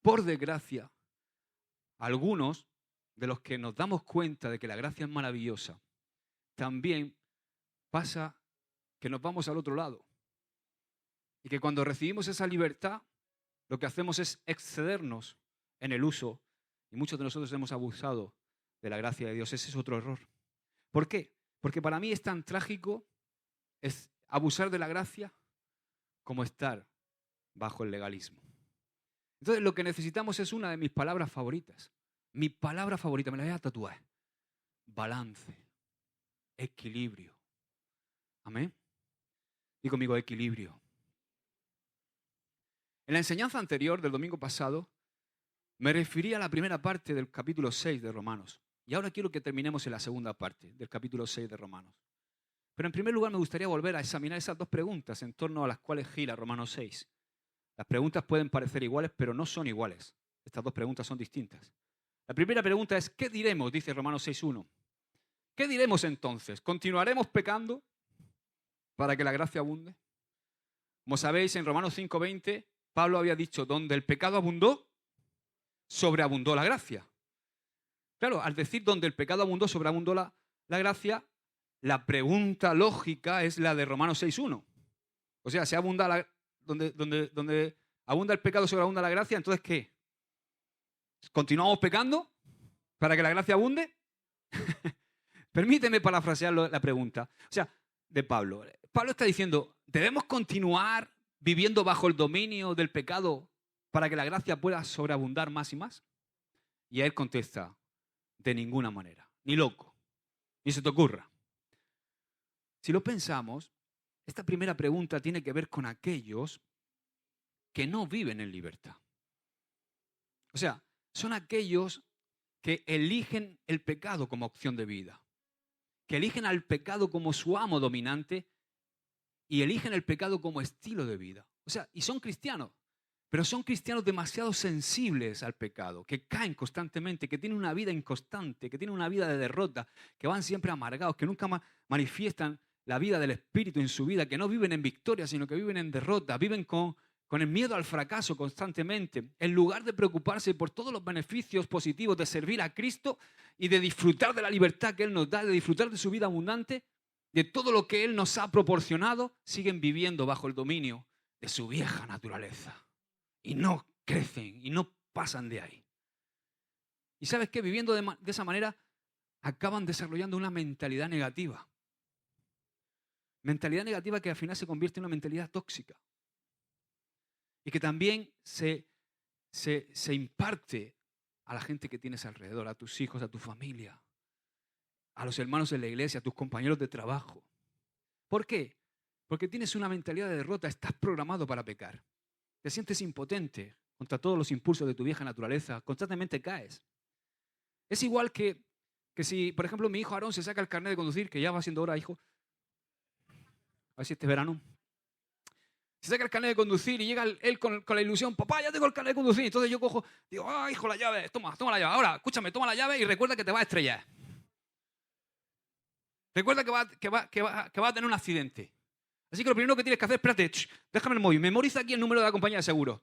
Por desgracia, algunos de los que nos damos cuenta de que la gracia es maravillosa, también pasa que nos vamos al otro lado. Y que cuando recibimos esa libertad, lo que hacemos es excedernos en el uso. Y muchos de nosotros hemos abusado de la gracia de Dios. Ese es otro error. ¿Por qué? Porque para mí es tan trágico es abusar de la gracia como estar bajo el legalismo. Entonces lo que necesitamos es una de mis palabras favoritas. Mi palabra favorita, me la voy a tatuar. Balance. Equilibrio. Amén. Di conmigo equilibrio. En la enseñanza anterior del domingo pasado, me referí a la primera parte del capítulo 6 de Romanos. Y ahora quiero que terminemos en la segunda parte del capítulo 6 de Romanos. Pero en primer lugar me gustaría volver a examinar esas dos preguntas en torno a las cuales gira Romanos 6. Las preguntas pueden parecer iguales, pero no son iguales. Estas dos preguntas son distintas. La primera pregunta es, ¿qué diremos? Dice Romanos 6.1. ¿Qué diremos entonces? ¿Continuaremos pecando para que la gracia abunde? Como sabéis, en Romanos 5.20, Pablo había dicho, donde el pecado abundó, sobreabundó la gracia. Claro, al decir donde el pecado abundó, sobreabundó la gracia, la pregunta lógica es la de Romanos 6.1. O sea, si abunda donde abunda el pecado, sobreabunda la gracia, entonces ¿qué? ¿Continuamos pecando para que la gracia abunde? Permíteme parafrasear la pregunta. O sea, de Pablo. Pablo está diciendo, ¿debemos continuar viviendo bajo el dominio del pecado para que la gracia pueda sobreabundar más y más? Y él contesta, de ninguna manera, ni loco, ni se te ocurra. Si lo pensamos, esta primera pregunta tiene que ver con aquellos que no viven en libertad. O sea, son aquellos que eligen el pecado como opción de vida, que eligen al pecado como su amo dominante y eligen el pecado como estilo de vida. O sea, y son cristianos, pero son cristianos demasiado sensibles al pecado, que caen constantemente, que tienen una vida inconstante, que tienen una vida de derrota, que van siempre amargados, que nunca manifiestan la vida del Espíritu en su vida, que no viven en victoria, sino que viven en derrota, viven con el miedo al fracaso constantemente, en lugar de preocuparse por todos los beneficios positivos de servir a Cristo y de disfrutar de la libertad que Él nos da, de disfrutar de su vida abundante, de todo lo que Él nos ha proporcionado, siguen viviendo bajo el dominio de su vieja naturaleza. Y no crecen y no pasan de ahí. ¿Y sabes qué? Viviendo de esa manera, acaban desarrollando una mentalidad negativa. Mentalidad negativa que al final se convierte en una mentalidad tóxica. Y que también se imparte a la gente que tienes alrededor, a tus hijos, a tu familia, a los hermanos de la iglesia, a tus compañeros de trabajo. ¿Por qué? Porque tienes una mentalidad de derrota, estás programado para pecar. Te sientes impotente contra todos los impulsos de tu vieja naturaleza, constantemente caes. Es igual que si, por ejemplo, mi hijo Aarón se saca el carnet de conducir, que ya va siendo hora, hijo, a ver si este verano, se saca el carnet de conducir y llega él con la ilusión, papá, ya tengo el carnet de conducir. Entonces yo cojo, digo, hijo, la llave, toma la llave. Ahora, escúchame, toma la llave y recuerda que te vas a estrellar. Recuerda que va a tener un accidente. Así que lo primero que tienes que hacer, espérate, déjame el móvil, memoriza aquí el número de la compañía de seguro.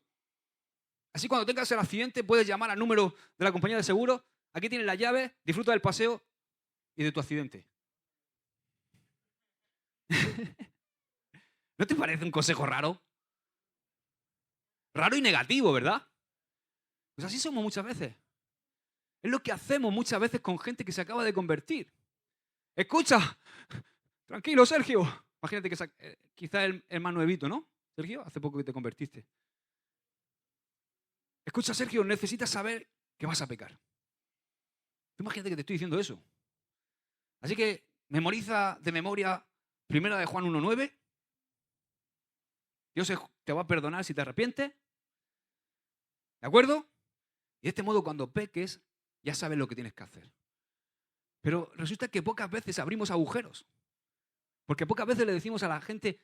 Así cuando tengas el accidente puedes llamar al número de la compañía de seguro, aquí tienes la llave, disfruta del paseo y de tu accidente. ¿No te parece un consejo raro? Raro y negativo, ¿verdad? Pues así somos muchas veces. Es lo que hacemos muchas veces con gente que se acaba de convertir. Escucha, tranquilo, Sergio. Imagínate que quizá el más nuevito, ¿no? Sergio, hace poco que te convertiste. Escucha, Sergio, necesitas saber que vas a pecar. Tú imagínate que te estoy diciendo eso. Así que memoriza de memoria 1 de Juan 1:9. Dios te va a perdonar si te arrepientes. ¿De acuerdo? Y de este modo, cuando peques, ya sabes lo que tienes que hacer. Pero resulta que pocas veces abrimos agujeros. Porque pocas veces le decimos a la gente,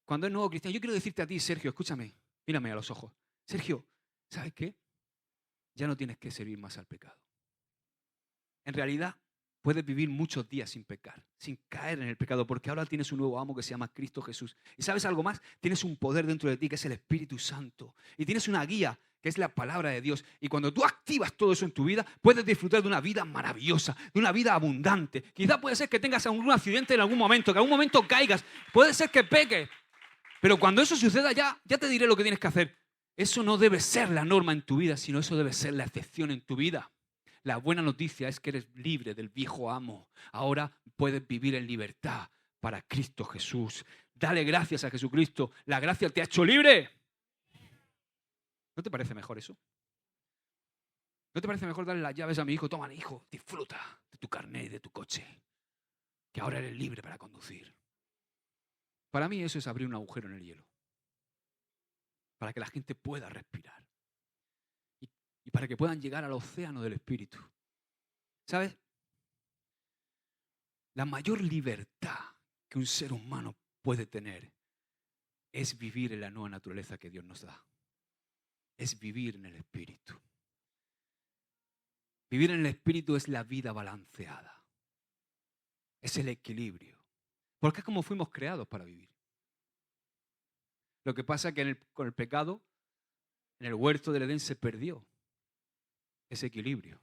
cuando es nuevo cristiano, yo quiero decirte a ti, Sergio, escúchame, mírame a los ojos. Sergio, ¿sabes qué? ya no tienes que servir más al pecado. En realidad, puedes vivir muchos días sin pecar, sin caer en el pecado, porque ahora tienes un nuevo amo que se llama Cristo Jesús. ¿Y sabes algo más? Tienes un poder dentro de ti que es el Espíritu Santo. Y tienes una guía que es la palabra de Dios. Y cuando tú activas todo eso en tu vida, puedes disfrutar de una vida maravillosa, de una vida abundante. Quizá puede ser que tengas algún accidente en algún momento, que en algún momento caigas. Puede ser que peques. Pero cuando eso suceda, ya te diré lo que tienes que hacer. Eso no debe ser la norma en tu vida, sino eso debe ser la excepción en tu vida. La buena noticia es que eres libre del viejo amo. Ahora puedes vivir en libertad para Cristo Jesús. Dale gracias a Jesucristo. La gracia te ha hecho libre. ¿No te parece mejor eso? ¿No te parece mejor darle las llaves a mi hijo? Toma, hijo, disfruta de tu carnet y de tu coche, que ahora eres libre para conducir. Para mí eso es abrir un agujero en el hielo, para que la gente pueda respirar y para que puedan llegar al océano del Espíritu. ¿Sabes? La mayor libertad que un ser humano puede tener es vivir en la nueva naturaleza que Dios nos da. Es vivir en el Espíritu. Vivir en el Espíritu es la vida balanceada. Es el equilibrio. Porque es como fuimos creados para vivir. Lo que pasa es que con el pecado, en el huerto del Edén se perdió ese equilibrio.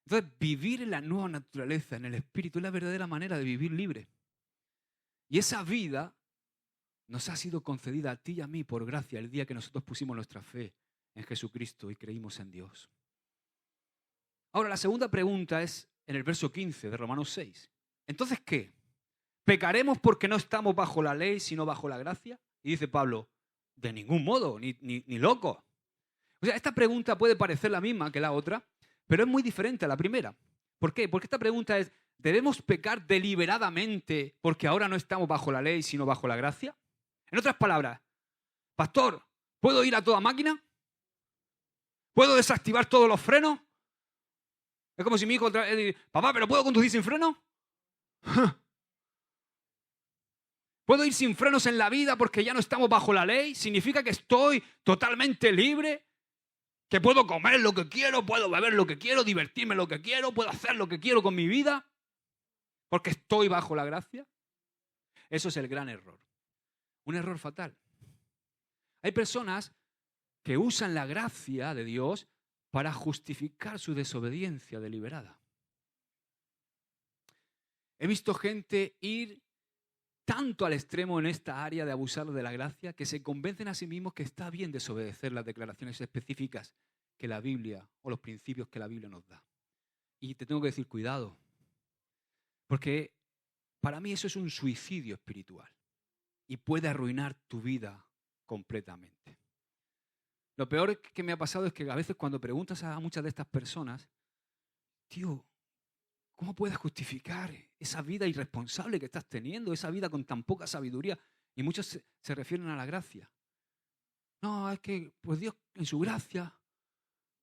Entonces, vivir en la nueva naturaleza, en el Espíritu, es la verdadera manera de vivir libre. Y esa vida nos ha sido concedida a ti y a mí por gracia el día que nosotros pusimos nuestra fe en Jesucristo y creímos en Dios. Ahora, la segunda pregunta es en el verso 15 de Romanos 6. Entonces, ¿qué? ¿Pecaremos porque no estamos bajo la ley, sino bajo la gracia? Y dice Pablo, de ningún modo, ni loco. O sea, esta pregunta puede parecer la misma que la otra, pero es muy diferente a la primera. ¿Por qué? Porque esta pregunta es, ¿debemos pecar deliberadamente porque ahora no estamos bajo la ley, sino bajo la gracia? En otras palabras, pastor, ¿puedo ir a toda máquina? ¿Puedo desactivar todos los frenos? Es como si mi hijo dice, papá, ¿pero puedo conducir sin freno? ¿Puedo ir sin frenos en la vida porque ya no estamos bajo la ley? ¿Significa que estoy totalmente libre? ¿Que puedo comer lo que quiero, puedo beber lo que quiero, divertirme lo que quiero, puedo hacer lo que quiero con mi vida? ¿Porque estoy bajo la gracia? Eso es el gran error. Un error fatal. Hay personas que usan la gracia de Dios para justificar su desobediencia deliberada. He visto gente ir tanto al extremo en esta área de abusar de la gracia que se convencen a sí mismos que está bien desobedecer las declaraciones específicas que la Biblia o los principios que la Biblia nos da. Y te tengo que decir, cuidado, porque para mí eso es un suicidio espiritual y puede arruinar tu vida completamente. Lo peor que me ha pasado es que a veces cuando preguntas a muchas de estas personas, tío, ¿cómo puedes justificar esa vida irresponsable que estás teniendo, esa vida con tan poca sabiduría? Y muchos se refieren a la gracia. No, es que pues Dios en su gracia.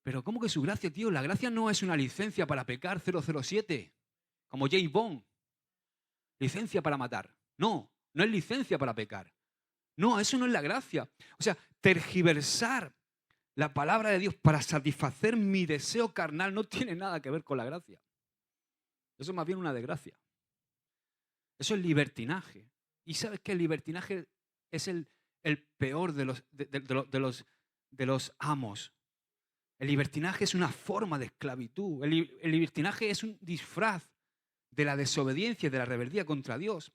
Pero ¿cómo que su gracia, tío? La gracia no es una licencia para pecar 007, como James Bond. Licencia para matar. No, no es licencia para pecar. No, eso no es la gracia. O sea, tergiversar la palabra de Dios para satisfacer mi deseo carnal no tiene nada que ver con la gracia. Eso es más bien una desgracia. Eso es libertinaje. ¿Y sabes qué? El libertinaje es el peor de los amos. El libertinaje es una forma de esclavitud. El libertinaje es un disfraz de la desobediencia y de la rebeldía contra Dios.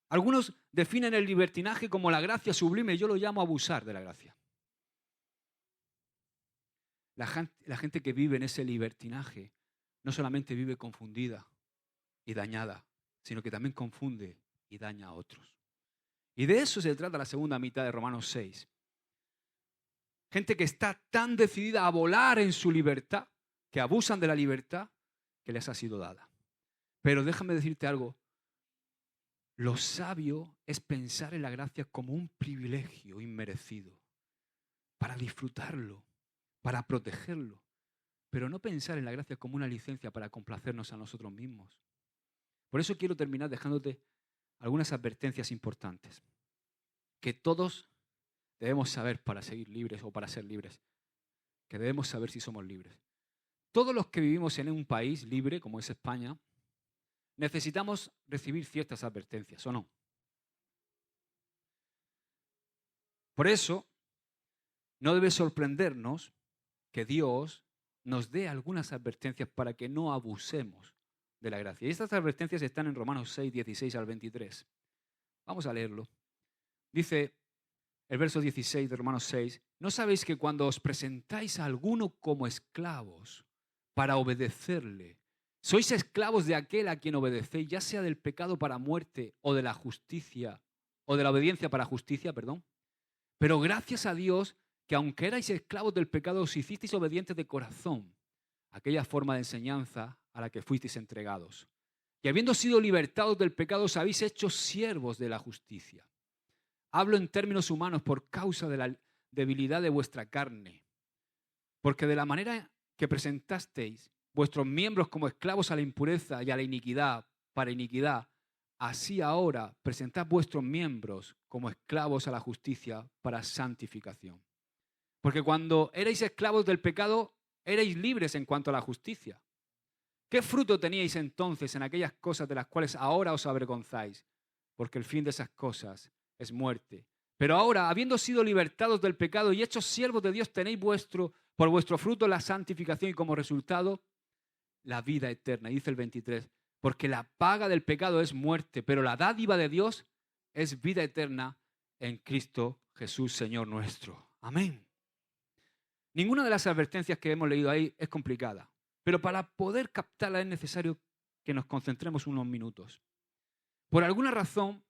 Algunos definen el libertinaje como la gracia sublime. Yo lo llamo abusar de la gracia. La gente que vive en ese libertinaje no solamente vive confundida y dañada, sino que también confunde y daña a otros. Y de eso se trata la segunda mitad de Romanos 6. Gente que está tan decidida a volar en su libertad, que abusan de la libertad que les ha sido dada. Pero déjame decirte algo. Lo sabio es pensar en la gracia como un privilegio inmerecido, para disfrutarlo, para protegerlo, pero no pensar en la gracia como una licencia para complacernos a nosotros mismos. Por eso quiero terminar dejándote algunas advertencias importantes que todos debemos saber para seguir libres o para ser libres. que debemos saber si somos libres. Todos los que vivimos en un país libre, como es España, necesitamos recibir ciertas advertencias, ¿o no? Por eso, no debe sorprendernos que Dios nos dé algunas advertencias para que no abusemos de la gracia. Y estas advertencias están en Romanos 6, 16 al 23. Vamos a leerlo. Dice el verso 16 de Romanos 6, ¿no sabéis que cuando os presentáis a alguno como esclavos para obedecerle, sois esclavos de aquel a quien obedecéis, ya sea del pecado para muerte o de la justicia, o de la obediencia para justicia, perdón? Pero gracias a Dios que aunque erais esclavos del pecado, os hicisteis obedientes de corazón a aquella forma de enseñanza a la que fuisteis entregados. Y habiendo sido libertados del pecado, os habéis hecho siervos de la justicia. Hablo en términos humanos por causa de la debilidad de vuestra carne. Porque de la manera que presentasteis vuestros miembros como esclavos a la impureza y a la iniquidad, para iniquidad, así ahora presentad vuestros miembros como esclavos a la justicia para santificación. Porque cuando erais esclavos del pecado, erais libres en cuanto a la justicia. ¿Qué fruto teníais entonces en aquellas cosas de las cuales ahora os avergonzáis? Porque el fin de esas cosas es muerte. Pero ahora, habiendo sido libertados del pecado y hechos siervos de Dios, tenéis por vuestro fruto la santificación y como resultado la vida eterna. Y dice el 23, porque la paga del pecado es muerte, pero la dádiva de Dios es vida eterna en Cristo Jesús, Señor nuestro. Amén. Ninguna de las advertencias que hemos leído ahí es complicada, pero para poder captarla es necesario que nos concentremos unos minutos. Por alguna razón,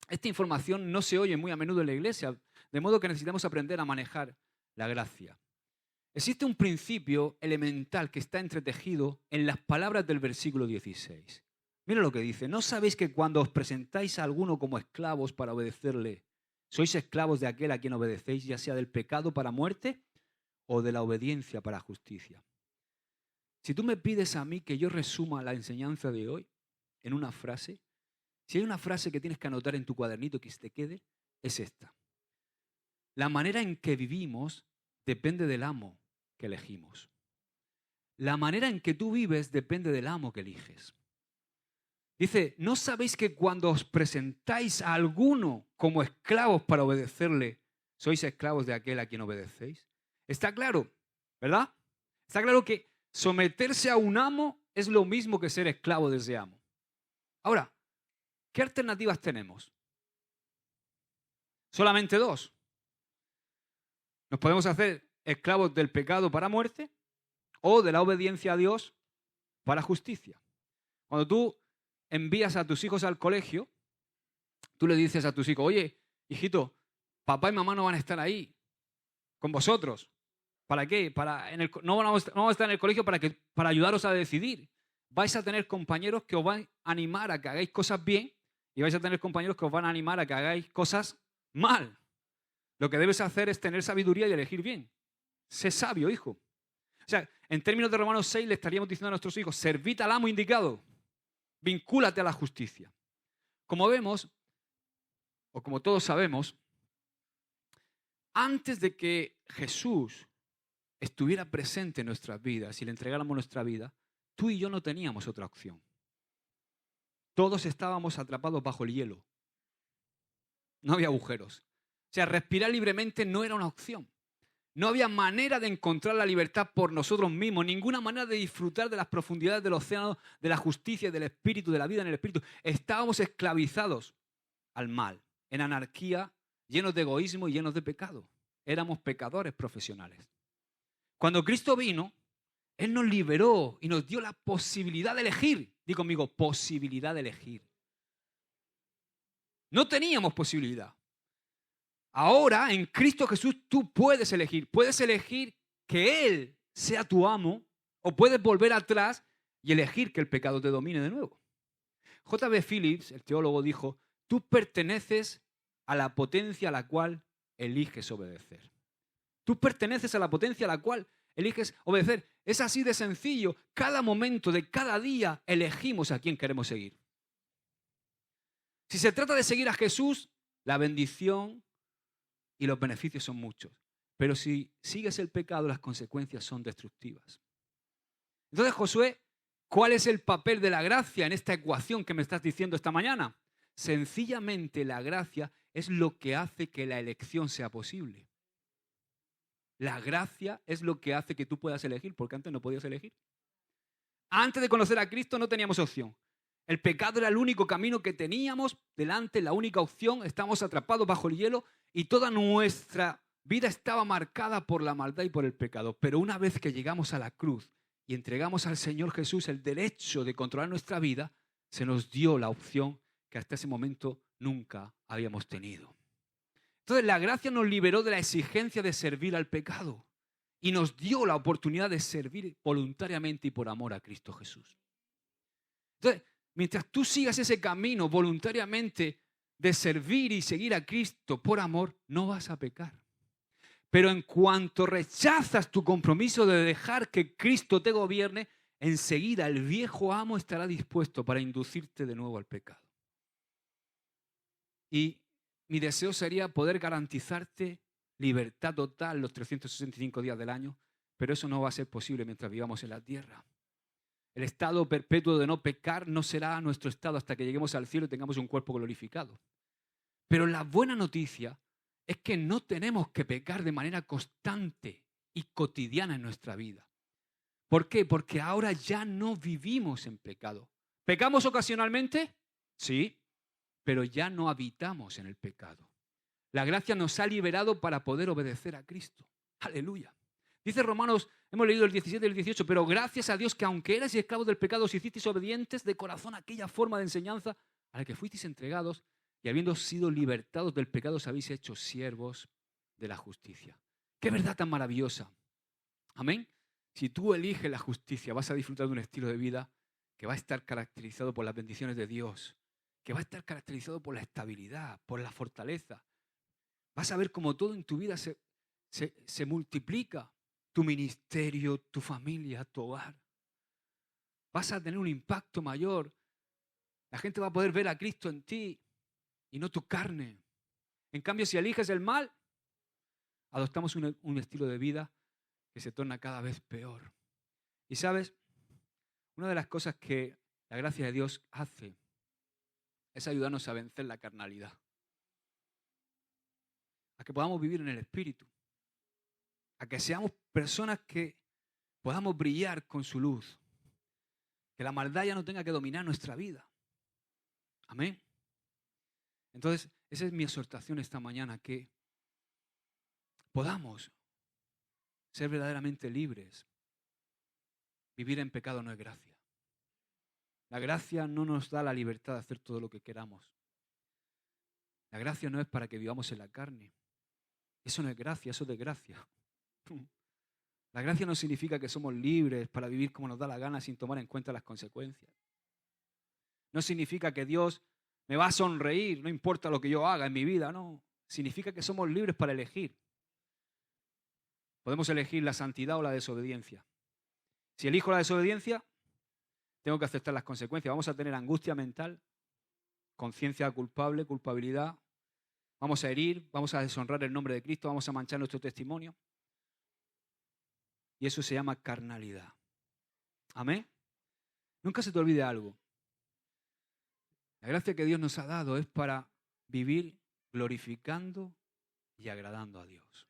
esta información no se oye muy a menudo en la iglesia, de modo que necesitamos aprender a manejar la gracia. Existe un principio elemental que está entretejido en las palabras del versículo 16. Mira lo que dice, ¿no sabéis que cuando os presentáis a alguno como esclavos para obedecerle, sois esclavos de aquel a quien obedecéis, ya sea del pecado para muerte o de la obediencia para justicia? Si tú me pides a mí que yo resuma la enseñanza de hoy en una frase, si hay una frase que tienes que anotar en tu cuadernito que se te quede, es esta. La manera en que vivimos depende del amo que elegimos. La manera en que tú vives depende del amo que eliges. Dice, ¿no sabéis que cuando os presentáis a alguno como esclavos para obedecerle, sois esclavos de aquel a quien obedecéis? Está claro, ¿verdad? Está claro que someterse a un amo es lo mismo que ser esclavo de ese amo. Ahora, ¿qué alternativas tenemos? Solamente dos. Nos podemos hacer esclavos del pecado para muerte o de la obediencia a Dios para justicia. Cuando tú envías a tus hijos al colegio, tú le dices a tus hijos, oye, hijito, papá y mamá no van a estar ahí con vosotros. ¿Para qué? No vamos a estar en el colegio para ayudaros a decidir. Vais a tener compañeros que os van a animar a que hagáis cosas bien y vais a tener compañeros que os van a animar a que hagáis cosas mal. Lo que debes hacer es tener sabiduría y elegir bien. Sé sabio, hijo. O sea, en términos de Romanos 6 le estaríamos diciendo a nuestros hijos, servid al amo indicado, vincúlate a la justicia. Como vemos, o como todos sabemos, antes de que Jesús estuviera presente en nuestras vidas y le entregáramos nuestra vida, tú y yo no teníamos otra opción. Todos estábamos atrapados bajo el hielo. No había agujeros. O sea, respirar libremente no era una opción. No había manera de encontrar la libertad por nosotros mismos, ninguna manera de disfrutar de las profundidades del océano, de la justicia, del espíritu, de la vida en el espíritu. Estábamos esclavizados al mal, en anarquía, llenos de egoísmo y llenos de pecado. Éramos pecadores profesionales. Cuando Cristo vino, Él nos liberó y nos dio la posibilidad de elegir. Di conmigo, posibilidad de elegir. No teníamos posibilidad. Ahora, en Cristo Jesús, tú puedes elegir. Puedes elegir que Él sea tu amo o puedes volver atrás y elegir que el pecado te domine de nuevo. J.B. Phillips, el teólogo, dijo, tú perteneces a la potencia a la cual eliges obedecer. Tú perteneces a la potencia a la cual eliges obedecer. Es así de sencillo. Cada momento de cada día elegimos a quién queremos seguir. Si se trata de seguir a Jesús, la bendición y los beneficios son muchos. Pero si sigues el pecado, las consecuencias son destructivas. Entonces, Josué, ¿cuál es el papel de la gracia en esta ecuación que me estás diciendo esta mañana? Sencillamente la gracia es lo que hace que la elección sea posible. La gracia es lo que hace que tú puedas elegir, porque antes no podías elegir. Antes de conocer a Cristo no teníamos opción. El pecado era el único camino que teníamos delante, la única opción. Estábamos atrapados bajo el hielo y toda nuestra vida estaba marcada por la maldad y por el pecado. Pero una vez que llegamos a la cruz y entregamos al Señor Jesús el derecho de controlar nuestra vida, se nos dio la opción que hasta ese momento nunca habíamos tenido. Entonces la gracia nos liberó de la exigencia de servir al pecado y nos dio la oportunidad de servir voluntariamente y por amor a Cristo Jesús. Entonces, mientras tú sigas ese camino voluntariamente de servir y seguir a Cristo por amor, no vas a pecar. Pero en cuanto rechazas tu compromiso de dejar que Cristo te gobierne, enseguida el viejo amo estará dispuesto para inducirte de nuevo al pecado. Y mi deseo sería poder garantizarte libertad total los 365 días del año, pero eso no va a ser posible mientras vivamos en la tierra. El estado perpetuo de no pecar no será nuestro estado hasta que lleguemos al cielo y tengamos un cuerpo glorificado. Pero la buena noticia es que no tenemos que pecar de manera constante y cotidiana en nuestra vida. ¿Por qué? Porque ahora ya no vivimos en pecado. ¿Pecamos ocasionalmente? Sí, pero ya no habitamos en el pecado. La gracia nos ha liberado para poder obedecer a Cristo. Aleluya. Dice Romanos, hemos leído el 17 y el 18, pero gracias a Dios que aunque erais esclavos del pecado, os hicisteis obedientes de corazón a aquella forma de enseñanza a la que fuisteis entregados y habiendo sido libertados del pecado os habéis hecho siervos de la justicia. ¡Qué verdad tan maravillosa! Amén. Si tú eliges la justicia, vas a disfrutar de un estilo de vida que va a estar caracterizado por las bendiciones de Dios, que va a estar caracterizado por la estabilidad, por la fortaleza. Vas a ver cómo todo en tu vida se multiplica. Tu ministerio, tu familia, tu hogar. Vas a tener un impacto mayor. La gente va a poder ver a Cristo en ti y no tu carne. En cambio, si eliges el mal, adoptamos un estilo de vida que se torna cada vez peor. Y sabes, una de las cosas que la gracia de Dios hace es ayudarnos a vencer la carnalidad. A que podamos vivir en el Espíritu. A que seamos personas que podamos brillar con su luz. Que la maldad ya no tenga que dominar nuestra vida. Amén. Entonces, esa es mi exhortación esta mañana, que podamos ser verdaderamente libres. Vivir en pecado no es gracia. La gracia no nos da la libertad de hacer todo lo que queramos. La gracia no es para que vivamos en la carne. Eso no es gracia, eso es desgracia. La gracia no significa que somos libres para vivir como nos da la gana sin tomar en cuenta las consecuencias. No significa que Dios me va a sonreír, no importa lo que yo haga en mi vida, no. Significa que somos libres para elegir. Podemos elegir la santidad o la desobediencia. Si elijo la desobediencia, tengo que aceptar las consecuencias. Vamos a tener angustia mental, conciencia culpable, culpabilidad. Vamos a herir, vamos a deshonrar el nombre de Cristo, vamos a manchar nuestro testimonio. Y eso se llama carnalidad. Amén. Nunca se te olvide algo. La gracia que Dios nos ha dado es para vivir glorificando y agradando a Dios.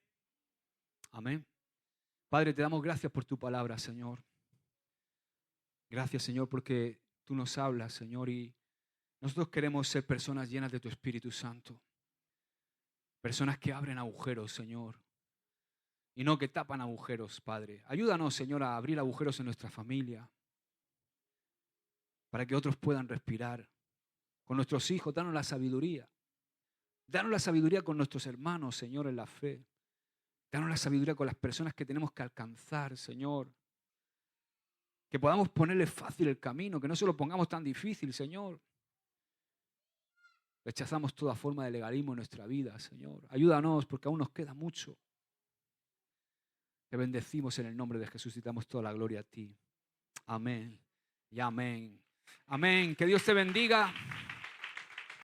Amén. Padre, te damos gracias por tu palabra, Señor. Gracias, Señor, porque tú nos hablas, Señor, y nosotros queremos ser personas llenas de tu Espíritu Santo. Personas que abren agujeros, Señor, y no que tapan agujeros, Padre. Ayúdanos, Señor, a abrir agujeros en nuestra familia para que otros puedan respirar. Con nuestros hijos, danos la sabiduría. Danos la sabiduría con nuestros hermanos, Señor, en la fe. Danos la sabiduría con las personas que tenemos que alcanzar, Señor. Que podamos ponerle fácil el camino, que no se lo pongamos tan difícil, Señor. Rechazamos toda forma de legalismo en nuestra vida, Señor. Ayúdanos porque aún nos queda mucho. Te bendecimos en el nombre de Jesús y damos toda la gloria a ti. Amén y amén. Amén. Que Dios te bendiga.